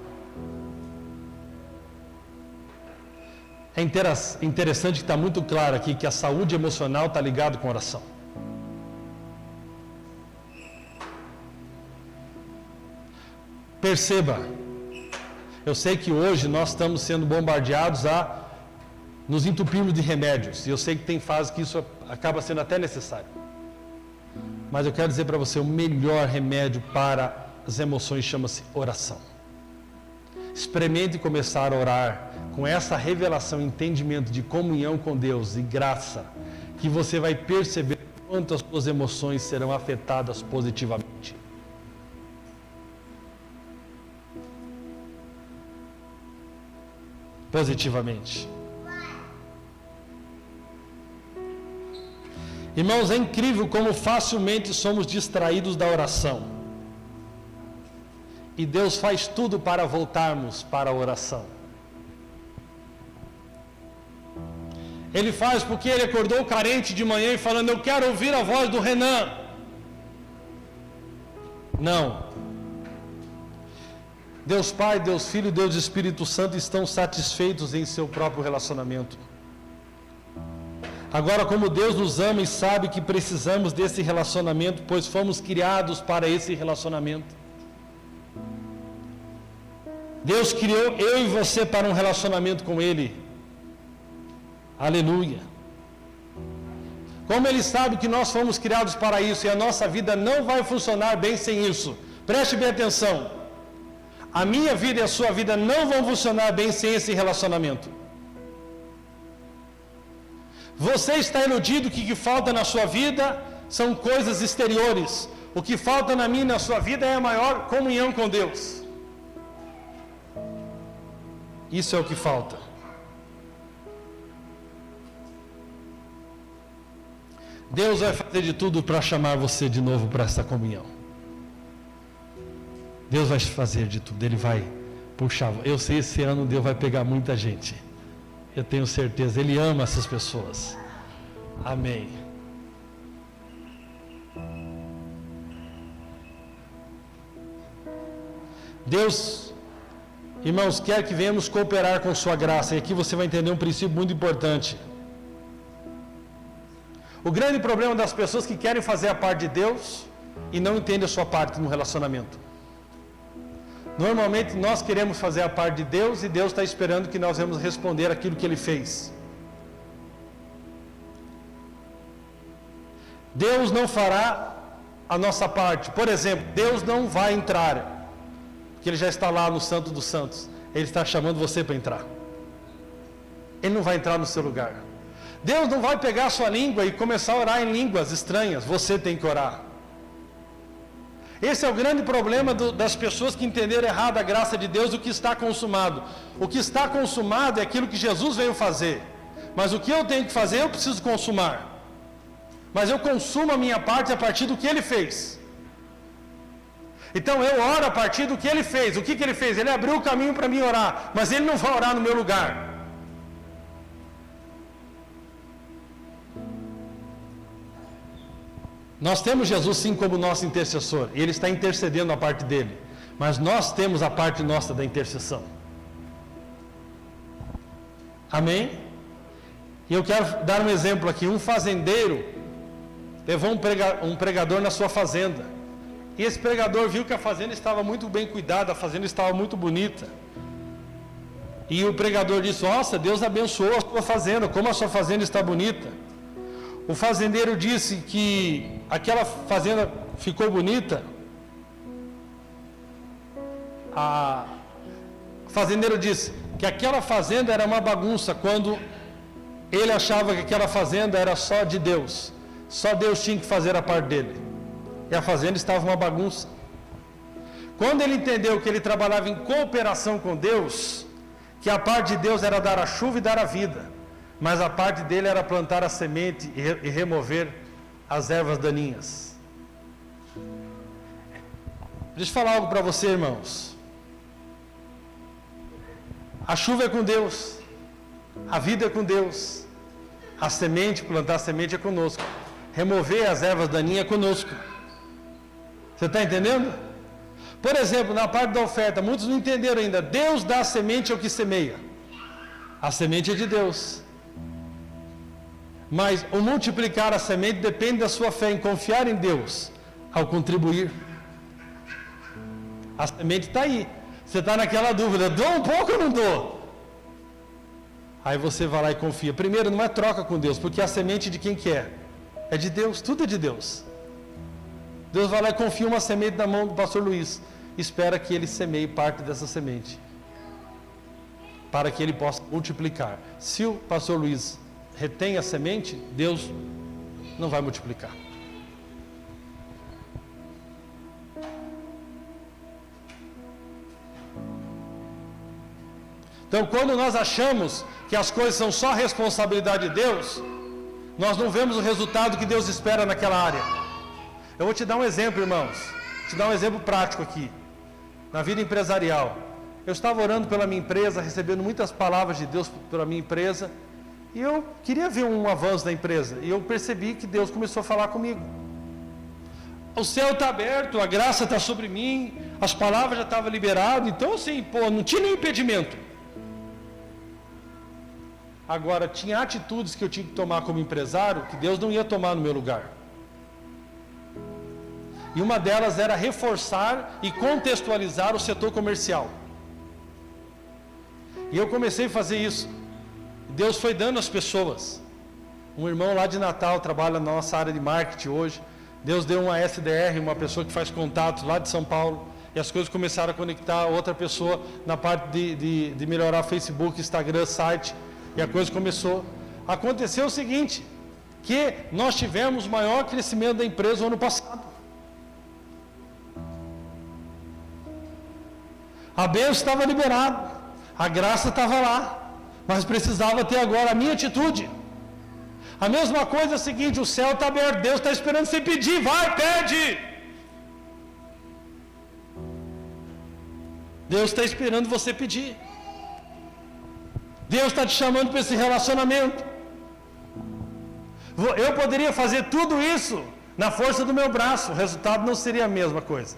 É interessante que está muito claro aqui que a saúde emocional está ligada com oração. Perceba, eu sei que hoje nós estamos sendo bombardeados a nos entupirmos de remédios, e eu sei que tem fases que isso acaba sendo até necessário. Mas eu quero dizer para você, o melhor remédio para as emoções chama-se oração. Experimente começar a orar com essa revelação, entendimento de comunhão com Deus e graça, que você vai perceber quanto as suas emoções serão afetadas positivamente. Positivamente. Irmãos, é incrível como facilmente somos distraídos da oração. E Deus faz tudo para voltarmos para a oração. Ele faz porque ele acordou carente de manhã e falando: eu quero ouvir a voz do Renan. Não. Deus Pai, Deus Filho e Deus Espírito Santo estão satisfeitos em seu próprio relacionamento. Agora, como Deus nos ama e sabe que precisamos desse relacionamento, pois fomos criados para esse relacionamento. Deus criou eu e você para um relacionamento com Ele. Aleluia. Como Ele sabe que nós fomos criados para isso e a nossa vida não vai funcionar bem sem isso. Preste bem atenção. A minha vida e a sua vida não vão funcionar bem sem esse relacionamento. Você está iludido que o que falta na sua vida são coisas exteriores. O que falta na minha e na sua vida é a maior comunhão com Deus. Isso é o que falta. Deus vai fazer de tudo para chamar você de novo para essa comunhão. Deus vai fazer de tudo, Ele vai puxar. Eu sei, esse ano Deus vai pegar muita gente. Eu tenho certeza, Ele ama essas pessoas. Amém. Deus, irmãos, quer que venhamos cooperar com sua graça. E aqui você vai entender um princípio muito importante. O grande problema das pessoas que querem fazer a parte de Deus e não entendem a sua parte no relacionamento. Normalmente nós queremos fazer a parte de Deus e Deus está esperando que nós vamos responder aquilo que Ele fez. Deus não fará a nossa parte. Por exemplo, Deus não vai entrar, porque Ele já está lá no Santo dos Santos. Ele está chamando você para entrar. Ele não vai entrar no seu lugar. Deus não vai pegar a sua língua e começar a orar em línguas estranhas. Você tem que orar. Esse é o grande problema das pessoas que entenderam errado a graça de Deus, o que está consumado. O que está consumado é aquilo que Jesus veio fazer. Mas o que eu tenho que fazer, eu preciso consumar. Mas eu consumo a minha parte a partir do que Ele fez. Então eu oro a partir do que Ele fez. O que Ele fez? Ele abriu o caminho para mim orar. Mas Ele não vai orar no meu lugar. Nós temos Jesus sim como nosso intercessor, e Ele está intercedendo a parte dele, mas nós temos a parte nossa da intercessão. Amém? E eu quero dar um exemplo aqui. Um fazendeiro levou um pregador na sua fazenda, e esse pregador viu que a fazenda estava muito bem cuidada, a fazenda estava muito bonita, e o pregador disse: nossa, Deus abençoou a sua fazenda, como a sua fazenda está bonita. O fazendeiro disse que aquela fazenda ficou bonita. O fazendeiro disse que aquela fazenda era uma bagunça, quando ele achava que aquela fazenda era só de Deus. Só Deus tinha que fazer a parte dele. E a fazenda estava uma bagunça. Quando ele entendeu que ele trabalhava em cooperação com Deus, que a parte de Deus era dar a chuva e dar a vida, mas a parte dele era plantar a semente e remover as ervas daninhas. Deixa eu falar algo para você, irmãos. A chuva é com Deus, a vida é com Deus, a semente, plantar a semente é conosco, remover as ervas daninhas é conosco. Você está entendendo? Por exemplo, na parte da oferta, muitos não entenderam ainda. Deus dá a semente ao que semeia. A semente é de Deus. Mas o multiplicar a semente depende da sua fé em confiar em Deus ao contribuir. A semente está aí. Você está naquela dúvida: dou um pouco ou não dou? Aí você vai lá e confia. Primeiro, não é troca com Deus, porque a semente de quem que é? É de Deus, tudo é de Deus. Deus vai lá e confia uma semente na mão do pastor Luiz. Espera que ele semeie parte dessa semente, para que ele possa multiplicar. Se o pastor Luiz retém a semente, Deus não vai multiplicar. Então, quando nós achamos que as coisas são só responsabilidade de Deus, nós não vemos o resultado que Deus espera naquela área. Eu vou te dar um exemplo, irmãos. Vou te dar um exemplo prático aqui. Na vida empresarial. Eu estava orando pela minha empresa, recebendo muitas palavras de Deus pela minha empresa, e eu queria ver um avanço da empresa, e eu percebi que Deus começou a falar comigo. O céu está aberto, a graça está sobre mim, as palavras já estavam liberadas, então assim, não tinha nenhum impedimento. Agora, tinha atitudes que eu tinha que tomar como empresário, que Deus não ia tomar no meu lugar. E uma delas era reforçar e contextualizar o setor comercial. E eu comecei a fazer isso. Deus foi dando às pessoas. Um irmão lá de Natal trabalha na nossa área de marketing hoje. Deus deu uma SDR, uma pessoa que faz contatos lá de São Paulo. E as coisas começaram a conectar outra pessoa na parte de melhorar Facebook, Instagram, site. E a coisa começou. Aconteceu o seguinte, que nós tivemos o maior crescimento da empresa no ano passado. A bênção estava liberada, a graça estava lá, mas precisava ter agora a minha atitude. A mesma coisa é o seguinte, o céu está aberto, Deus está esperando você pedir, vai, pede! Deus está esperando você pedir. Deus está te chamando para esse relacionamento. Eu poderia fazer tudo isso na força do meu braço, o resultado não seria a mesma coisa.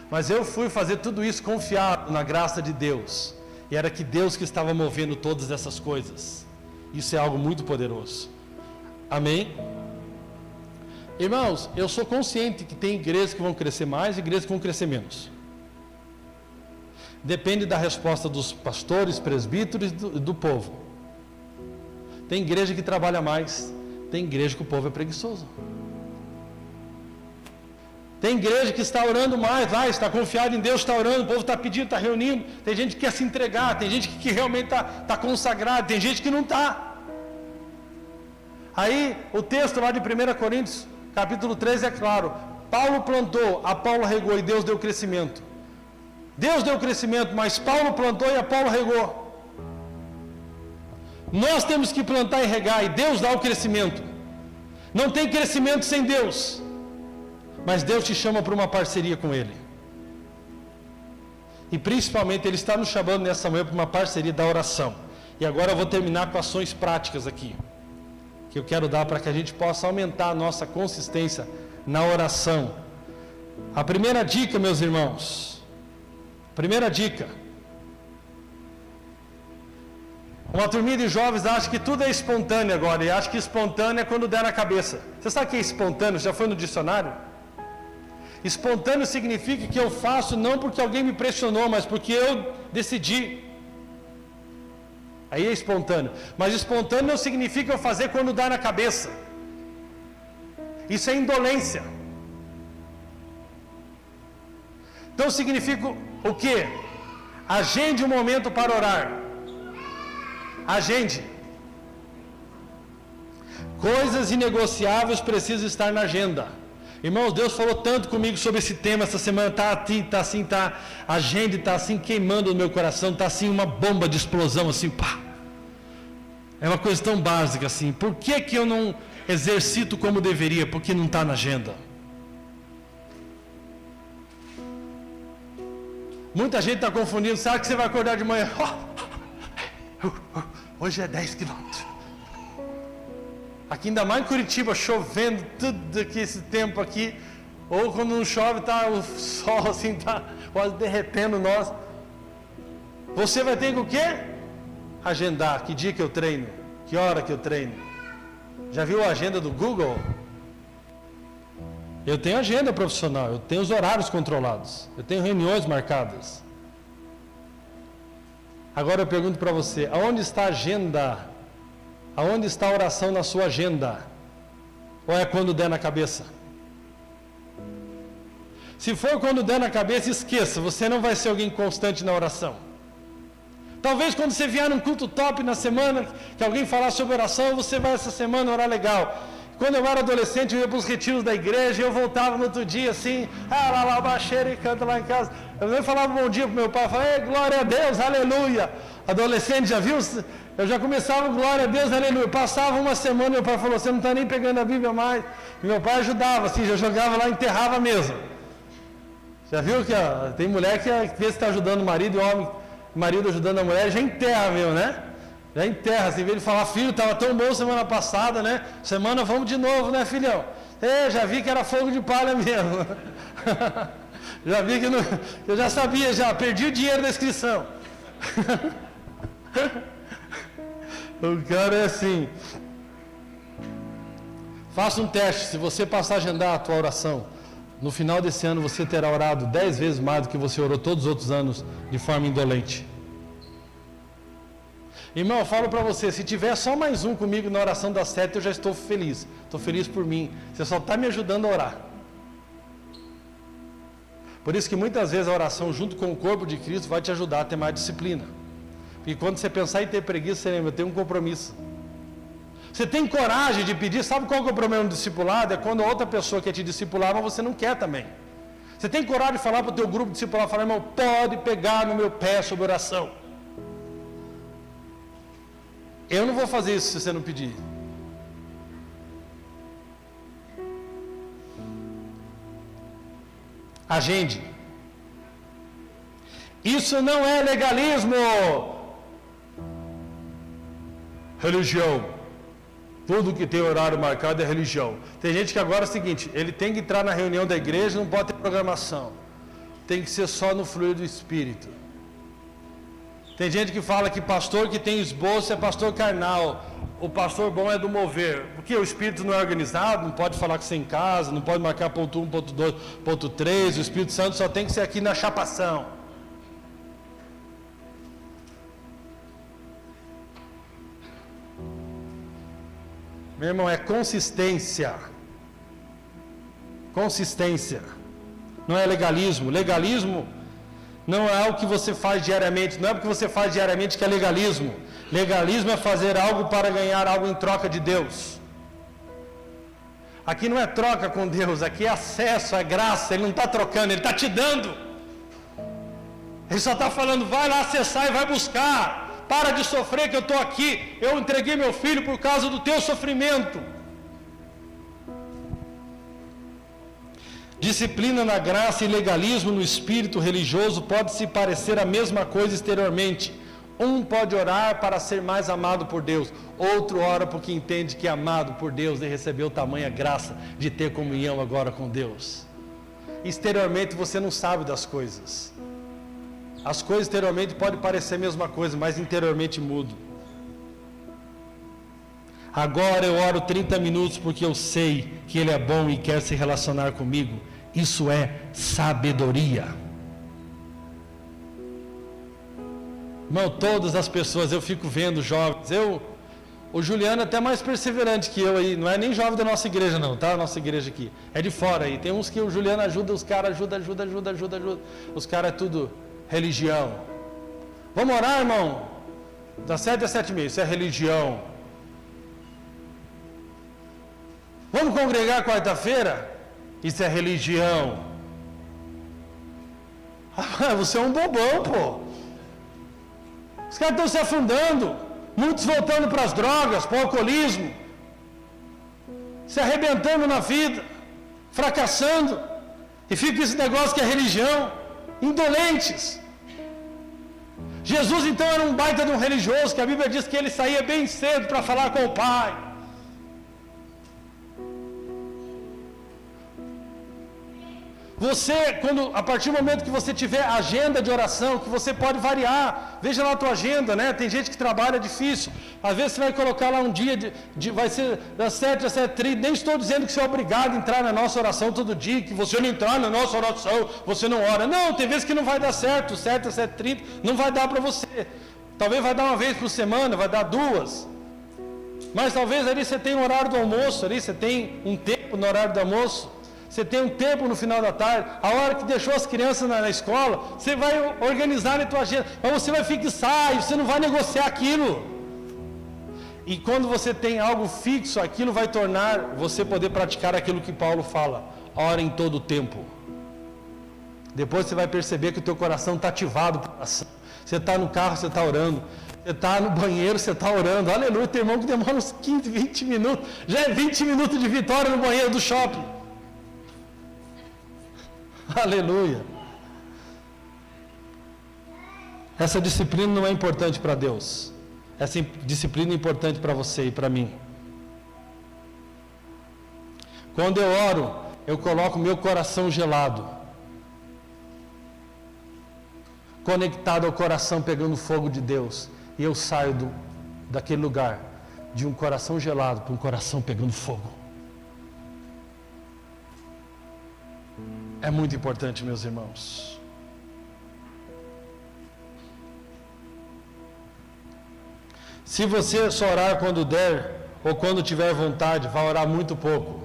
Mas eu fui fazer tudo isso confiado na graça de Deus. E era que Deus que estava movendo todas essas coisas. Isso é algo muito poderoso. Amém? Irmãos, eu sou consciente que tem igrejas que vão crescer mais e igrejas que vão crescer menos. Depende da resposta dos pastores, presbíteros e do povo. Tem igreja que trabalha mais, tem igreja que o povo é preguiçoso. Tem igreja que está orando mais, está confiado em Deus, está orando, o povo está pedindo, está reunindo. Tem gente que quer se entregar, tem gente que realmente está consagrado, tem gente que não está. Aí, o texto lá de 1 Coríntios, capítulo 3 é claro. Paulo plantou, Apolo regou e Deus deu crescimento. Deus deu crescimento, mas Paulo plantou e Apolo regou. Nós temos que plantar e regar, e Deus dá o crescimento. Não tem crescimento sem Deus. Mas Deus te chama para uma parceria com Ele. E principalmente Ele está nos chamando nessa manhã para uma parceria da oração. E agora eu vou terminar com ações práticas aqui, que eu quero dar para que a gente possa aumentar a nossa consistência na oração. A primeira dica, meus irmãos, primeira dica. Uma turminha de jovens acha que tudo é espontâneo agora, e acha que espontâneo é quando der na cabeça. Você sabe o que é espontâneo? Já foi no dicionário? Espontâneo significa que eu faço não porque alguém me pressionou, mas porque eu decidi. Aí é espontâneo. Mas espontâneo não significa eu fazer quando dá na cabeça. Isso é indolência. Então significa o quê? Agende um momento para orar. Agende. Coisas inegociáveis precisam estar na agenda. Irmãos, Deus falou tanto comigo sobre esse tema essa semana. A agenda está assim queimando no meu coração. Está assim uma bomba de explosão assim, pá. É uma coisa tão básica assim. Por que eu não exercito como deveria? Porque não está na agenda. Muita gente está confundindo. Sabe que você vai acordar de manhã? Hoje é 10 quilômetros. Aqui ainda mais em Curitiba, chovendo tudo aqui, esse tempo aqui. Ou quando não chove, tá o sol assim, tá quase derretendo nós. Você vai ter que o quê? Agendar. Que dia que eu treino? Que hora que eu treino? Já viu a agenda do Google? Eu tenho agenda profissional, eu tenho os horários controlados, eu tenho reuniões marcadas. Agora eu pergunto para você, aonde está a agenda? Aonde está a oração na sua agenda? Ou é quando der na cabeça? Se for quando der na cabeça, esqueça, você não vai ser alguém constante na oração. Talvez quando você vier num culto top na semana, que alguém falar sobre oração, você vai essa semana orar legal. Quando eu era adolescente, eu ia para os retiros da igreja, e eu voltava no outro dia assim, lá, baixeira e canta lá em casa. Eu nem falava bom dia para meu pai, eu falava, glória a Deus, aleluia. Adolescente, já viu? Eu já começava, glória a Deus, aleluia. Passava uma semana, meu pai falou, você não está nem pegando a Bíblia mais. E meu pai ajudava, assim, já jogava lá e enterrava mesmo. Já viu que tem mulher que vê se está ajudando o marido, e o marido ajudando a mulher, já enterra mesmo, né? Já enterra, assim, em vez de falar, filho, estava tão bom semana passada, né? Semana vamos de novo, né, filhão? Já vi que era fogo de palha mesmo. Já vi que eu já sabia, já perdi o dinheiro da inscrição. O cara é assim. Faça um teste, se você passar a agendar a tua oração, no final desse ano você terá orado 10 vezes mais do que você orou todos os outros anos de forma indolente. Irmão, eu falo para você, se tiver só mais um comigo na oração das 7, eu já estou feliz. Estou feliz por mim. Você só está me ajudando a orar. Por isso que muitas vezes a oração junto com o corpo de Cristo vai te ajudar a ter mais disciplina. E quando você pensar em ter preguiça, você lembra, eu tenho um compromisso. Você tem coragem de pedir, sabe qual que é o problema do discipulado? É quando a outra pessoa quer te discipular, mas você não quer também. Você tem coragem de falar para o teu grupo discipular, falar, irmão, pode pegar no meu pé sobre oração. Eu não vou fazer isso se você não pedir. Agende. Isso não é legalismo. Religião. Tudo que tem horário marcado é religião. Tem gente que agora é o seguinte, ele tem que entrar na reunião da igreja, não pode ter programação. Tem que ser só no fluir do Espírito. Tem gente que fala que pastor que tem esboço é pastor carnal. O pastor bom é do mover. Porque o Espírito não é organizado, não pode falar com você em casa, não pode marcar ponto 1, ponto 2, ponto 3. O Espírito Santo só tem que ser aqui na chapação. Meu irmão, é consistência. Consistência. Não é legalismo. Legalismo não é algo que você faz diariamente. Não é porque você faz diariamente que é legalismo. Legalismo é fazer algo para ganhar algo em troca de Deus. Aqui não é troca com Deus, aqui é acesso, é graça. Ele não está trocando, Ele está te dando. Ele só está falando, vai lá acessar e vai buscar. Para de sofrer que eu estou aqui. Eu entreguei meu filho por causa do teu sofrimento. Disciplina na graça e legalismo no espírito religioso pode se parecer a mesma coisa exteriormente. Um pode orar para ser mais amado por Deus, outro ora porque entende que é amado por Deus e recebeu tamanha graça de ter comunhão agora com Deus. Exteriormente você não sabe das coisas. As coisas exteriormente podem parecer a mesma coisa, mas interiormente mudam. Agora eu oro 30 minutos porque eu sei que Ele é bom e quer se relacionar comigo. Isso é sabedoria. Irmão, todas as pessoas, eu fico vendo jovens, o Juliano é até mais perseverante que eu aí, não é nem jovem da nossa igreja não, tá? A nossa igreja aqui, é de fora aí, tem uns que o Juliano ajuda, os caras ajuda, os caras é tudo religião. Vamos orar, irmão? Das 7 às 7h30, isso é religião. Vamos congregar quarta-feira? Isso é religião. Ah, você é um bobão, pô. Os caras estão se afundando, muitos voltando para as drogas, para o alcoolismo, se arrebentando na vida, fracassando, e fica esse negócio que é religião, indolentes. Jesus então era um baita de um religioso, que a Bíblia diz que ele saía bem cedo para falar com o Pai. Você, a partir do momento que você tiver agenda de oração, que você pode variar, veja lá a tua agenda, né? Tem gente que trabalha difícil, às vezes você vai colocar lá um dia, vai ser das 7 às 7h30, nem estou dizendo que você é obrigado a entrar na nossa oração todo dia, que você não entrar na nossa oração, você não ora. Não, tem vezes que não vai dar certo, 7 às 7h30, não vai dar para você. Talvez vai dar uma vez por semana, vai dar 2. Mas talvez ali você tenha o horário do almoço, ali você tem um tempo no horário do almoço. Você tem um tempo no final da tarde, a hora que deixou as crianças na escola, você vai organizar na tua agenda, mas você vai fixar, e você não vai negociar aquilo. E quando você tem algo fixo, aquilo vai tornar você poder praticar aquilo que Paulo fala, ora em todo o tempo. Depois você vai perceber que o teu coração está ativado por oração. Você está no carro, você está orando. Você está no banheiro, você está orando. Aleluia, tem irmão que demora uns 15, 20 minutos. Já é 20 minutos de vitória no banheiro do shopping. Aleluia. Essa disciplina não é importante para Deus. Essa disciplina é importante para você e para mim. Quando eu oro, eu coloco meu coração gelado, conectado ao coração pegando fogo de Deus. E eu saio daquele lugar, de um coração gelado para um coração pegando fogo. É muito importante, meus irmãos. Se você só orar quando der, ou quando tiver vontade, vai orar muito pouco.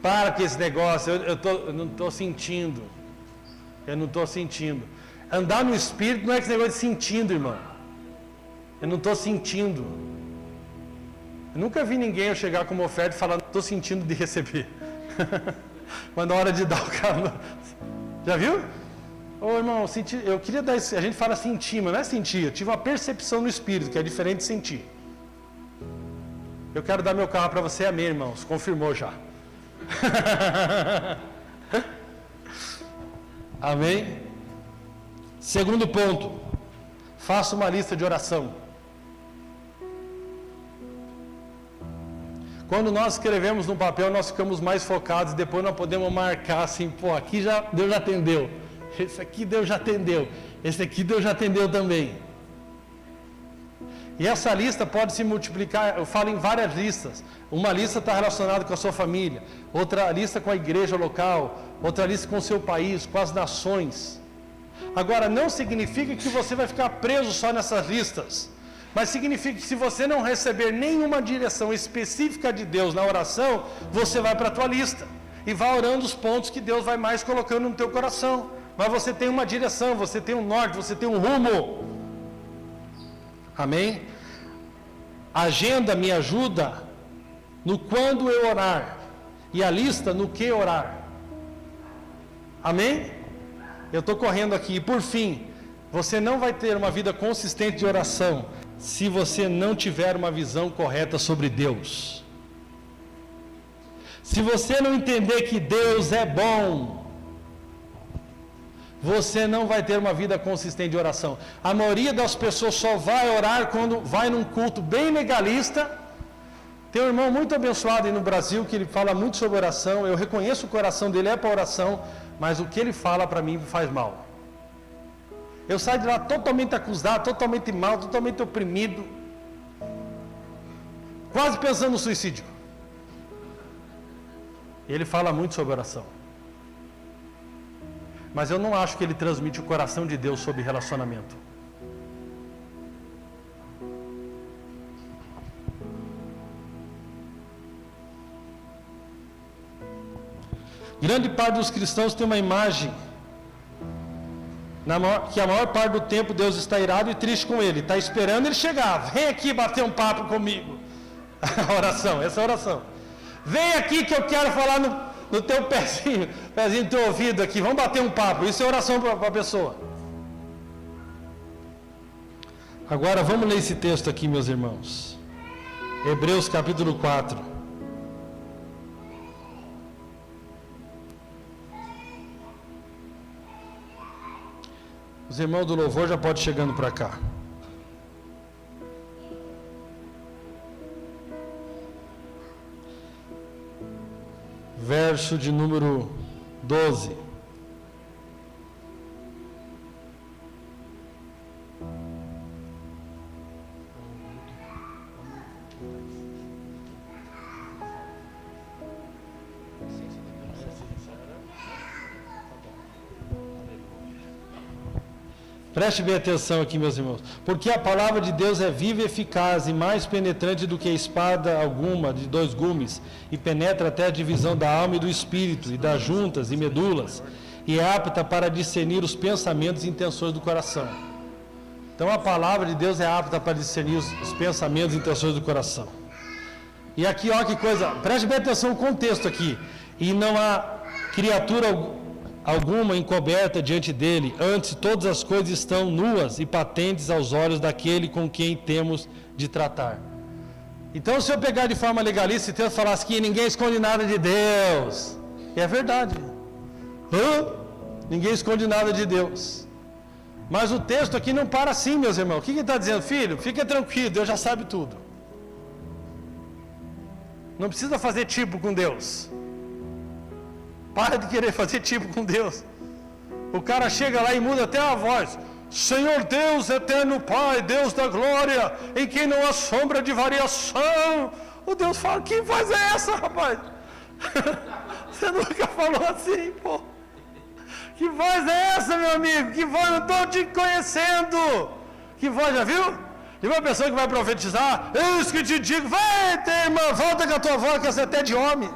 Para com esse negócio, eu não estou sentindo. Eu não estou sentindo. Andar no Espírito não é esse negócio de sentindo, irmão. Eu não estou sentindo. Eu nunca vi ninguém eu chegar com uma oferta e falar, não estou sentindo de receber. Mas na hora de dar o cara... Já viu? Ô irmão, eu queria dar isso. A gente fala sentir, mas não é sentir. Eu tive uma percepção no Espírito, que é diferente de sentir. Eu quero dar meu carro para você, amém, irmãos. Confirmou já. Amém? Segundo ponto, faça uma lista de oração. Quando nós escrevemos no papel, nós ficamos mais focados, depois nós podemos marcar assim, pô, aqui já Deus já atendeu, esse aqui Deus já atendeu, esse aqui Deus já atendeu também. E essa lista pode se multiplicar, eu falo em várias listas. Uma lista está relacionada com a sua família, outra lista com a igreja local, outra lista com o seu país, com as nações. Agora, não significa que você vai ficar preso só nessas listas, mas significa que se você não receber nenhuma direção específica de Deus na oração, você vai para a tua lista e vai orando os pontos que Deus vai mais colocando no teu coração. Mas você tem uma direção, você tem um norte, você tem um rumo. Amém? A agenda me ajuda no quando eu orar e a lista no que orar. Amém? Eu estou correndo aqui. E por fim, você não vai ter uma vida consistente de oração se você não tiver uma visão correta sobre Deus. Se você não entender que Deus é bom, você não vai ter uma vida consistente de oração. A maioria das pessoas só vai orar quando vai num culto bem legalista. Tem um irmão muito abençoado aí no Brasil, que ele fala muito sobre oração. Eu reconheço o coração dele é para oração, mas o que ele fala para mim faz mal. Eu saio de lá totalmente acusado, totalmente mal, totalmente oprimido, quase pensando no suicídio. Ele fala muito sobre oração, mas eu não acho que ele transmite o coração de Deus sobre relacionamento. Grande parte dos cristãos tem uma imagem que a maior parte do tempo Deus está irado e triste com ele, está esperando ele chegar. Vem aqui bater um papo comigo. A oração, essa é a oração. Vem aqui que eu quero falar no teu pezinho do teu ouvido aqui, vamos bater um papo. Isso é oração para a pessoa. Agora vamos ler esse texto aqui, meus irmãos. Hebreus capítulo 4. Os irmãos do louvor já podem chegando para cá. Verso de número 12. Preste bem atenção aqui, meus irmãos. Porque a palavra de Deus é viva e eficaz e mais penetrante do que espada alguma de 2 gumes, e penetra até a divisão da alma e do espírito, e das juntas e medulas, e é apta para discernir os pensamentos e intenções do coração. Então a palavra de Deus é apta para discernir os pensamentos e intenções do coração. E aqui, ó, que coisa, preste bem atenção no contexto aqui. E não há criatura alguma encoberta diante dele, antes todas as coisas estão nuas e patentes aos olhos daquele com quem temos de tratar. Então, se eu pegar de forma legalista e tentar falar assim, que ninguém esconde nada de Deus, é verdade. Ninguém esconde nada de Deus. Mas o texto aqui não para assim, meus irmãos. O que ele está dizendo? Filho, fica tranquilo, Deus já sabe tudo. Não precisa fazer tipo com Deus. Para de querer fazer tipo com Deus. O cara chega lá e muda até a voz. Senhor Deus, eterno Pai, Deus da glória, em quem não há sombra de variação. O Deus fala, que voz é essa, rapaz? Você nunca falou assim, pô. Que voz é essa, meu amigo? Que voz? Eu estou te conhecendo. Que voz, já viu? E uma pessoa que vai profetizar, eu que te digo, vai, ter irmã, volta com a tua voz, que essa é até de homem.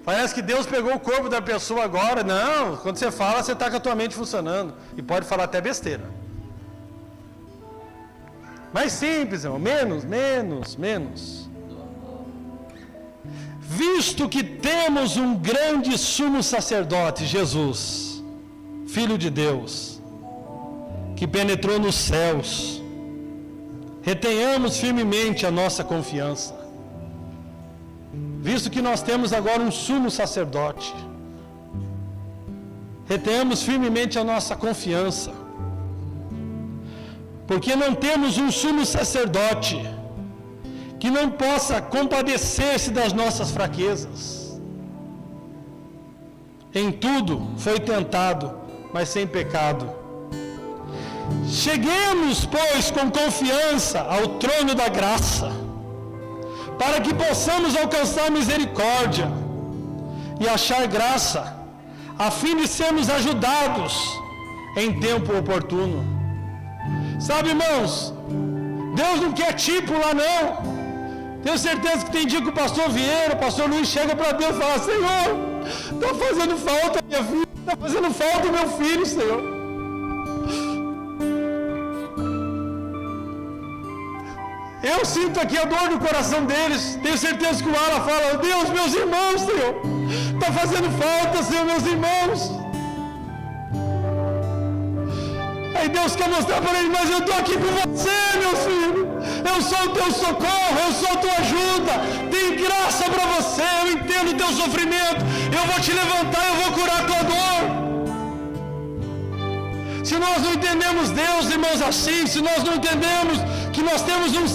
Parece que Deus pegou o corpo da pessoa agora. Não, quando você fala, você está com a tua mente funcionando. E pode falar até besteira. Mais simples, irmão. Menos. Visto que temos um grande sumo sacerdote, Jesus, Filho de Deus, que penetrou nos céus, retenhamos firmemente a nossa confiança. Visto que nós temos agora um sumo sacerdote, retenhamos firmemente a nossa confiança, porque não temos um sumo sacerdote que não possa compadecer-se das nossas fraquezas. Em tudo foi tentado, mas sem pecado. Cheguemos, pois, com confiança ao trono da graça, para que possamos alcançar misericórdia e achar graça, a fim de sermos ajudados em tempo oportuno. Sabe, irmãos, Deus não quer tipo lá não. Tenho certeza que tem dia que o pastor Vieira, o pastor Luiz chega para Deus e fala, Senhor, está fazendo falta a minha filha, está fazendo falta o meu filho, Senhor. Eu sinto aqui a dor no coração deles. Tenho certeza que o Ala fala, Deus, meus irmãos, Senhor, está fazendo falta, Senhor, meus irmãos. Aí Deus quer mostrar para ele, mas eu estou aqui com você, meu filho. Eu sou o teu socorro, eu sou a tua ajuda. Tem graça para você, eu entendo o teu sofrimento. Eu vou te levantar, eu vou curar a tua dor. Se nós não entendemos Deus, irmãos, assim, se nós não entendemos que nós temos um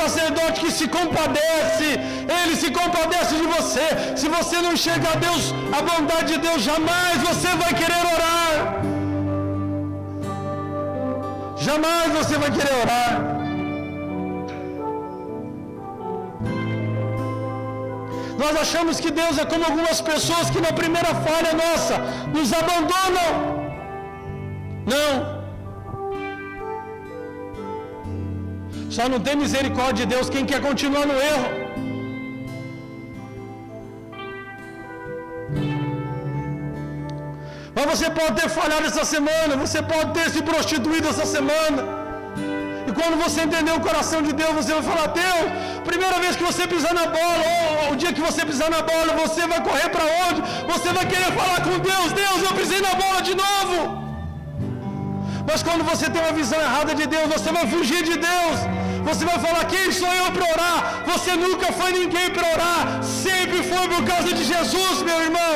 sacerdote que se compadece, ele se compadece de você. Se você não enxergar Deus, a bondade de Deus, jamais você vai querer orar. Jamais você vai querer orar. Nós achamos que Deus é como algumas pessoas que na primeira falha nossa nos abandonam. Não. Só não tem misericórdia de Deus quem quer continuar no erro. Mas você pode ter falhado essa semana, você pode ter se prostituído essa semana. E quando você entender o coração de Deus, você vai falar, Deus, primeira vez que você pisar na bola, ou o dia que você pisar na bola, você vai correr para onde? Você vai querer falar com Deus, Deus, eu pisei na bola de novo. Mas quando você tem uma visão errada de Deus, você vai fugir de Deus. Você vai falar, quem sou eu para orar? Você nunca foi ninguém para orar. Sempre foi por causa de Jesus, meu irmão.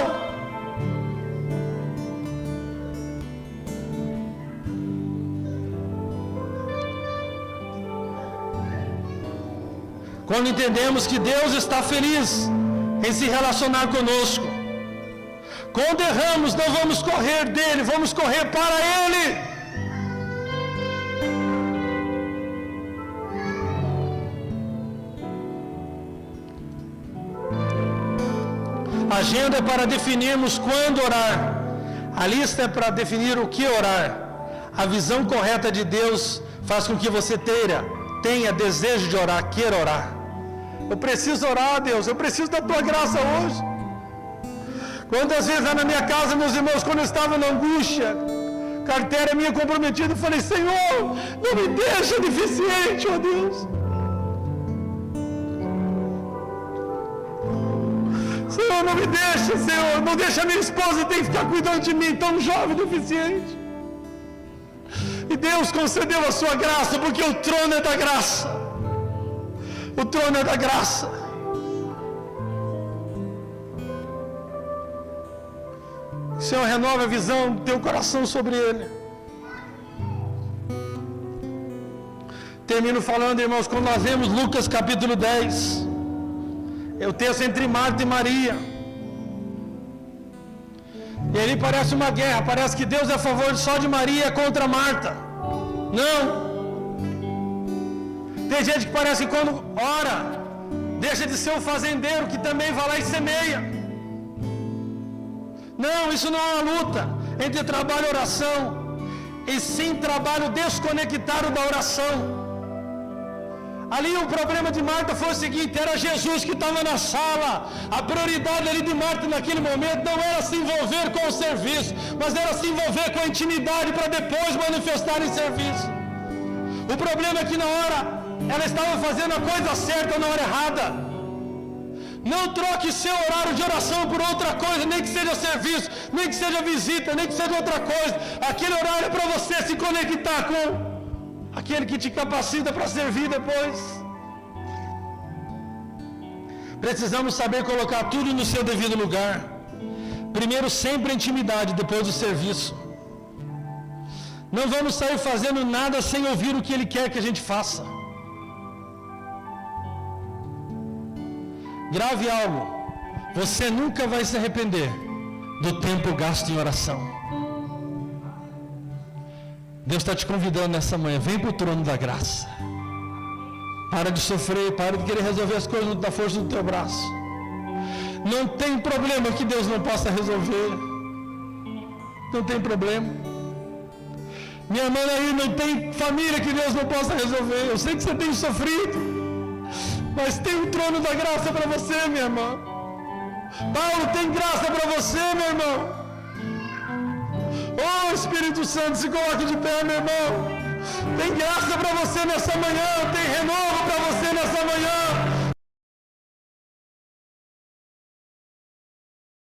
Quando entendemos que Deus está feliz em se relacionar conosco, quando erramos, não vamos correr dele, vamos correr para ele. Agenda para definirmos quando orar. A lista é para definir o que orar. A visão correta de Deus faz com que você tenha desejo de orar, queira orar. Eu preciso orar, Deus, eu preciso da tua graça hoje. Quantas vezes lá na minha casa, meus irmãos, quando eu estava na angústia, carteira minha comprometida, eu falei: Senhor, não me deixa deficiente, ó Deus. Senhor, não me deixa, Senhor, não deixa a minha esposa ter que ficar cuidando de mim, tão jovem, deficiente. E Deus concedeu a sua graça, porque o trono é da graça. O trono é da graça. Senhor, renova a visão do teu coração sobre ele. Termino falando, irmãos, quando nós vemos Lucas capítulo 10, é o texto entre Marta e Maria. E ali parece uma guerra, parece que Deus é a favor só de Maria contra Marta. Não. Tem gente que parece que quando ora, deixa de ser um fazendeiro que também vai lá e semeia. Não, isso não é uma luta entre trabalho e oração, e sim trabalho desconectado da oração. Ali o problema de Marta foi o seguinte: era Jesus que estava na sala. A prioridade ali de Marta naquele momento não era se envolver com o serviço, mas era se envolver com a intimidade para depois manifestar em serviço. O problema é que na hora ela estava fazendo a coisa certa na hora errada. Não troque seu horário de oração por outra coisa, nem que seja serviço, nem que seja visita, nem que seja outra coisa. Aquele horário é para você se conectar com aquele que te capacita para servir depois. Precisamos saber colocar tudo no seu devido lugar. Primeiro, sempre a intimidade, depois o serviço. Não vamos sair fazendo nada sem ouvir o que Ele quer que a gente faça. Grave algo: você nunca vai se arrepender do tempo gasto em oração. Deus está te convidando nessa manhã: vem para o trono da graça. Para de sofrer, para de querer resolver as coisas da força do teu braço. Não tem problema que Deus não possa resolver. Não tem problema. Minha irmã aí, não tem família que Deus não possa resolver. Eu sei que você tem sofrido, mas tem um trono da graça para você, minha irmã. Paulo, tem graça para você, meu irmão. Oh, Espírito Santo, se coloque de pé, meu irmão. Tem graça para você nessa manhã, tem renovo para você nessa manhã.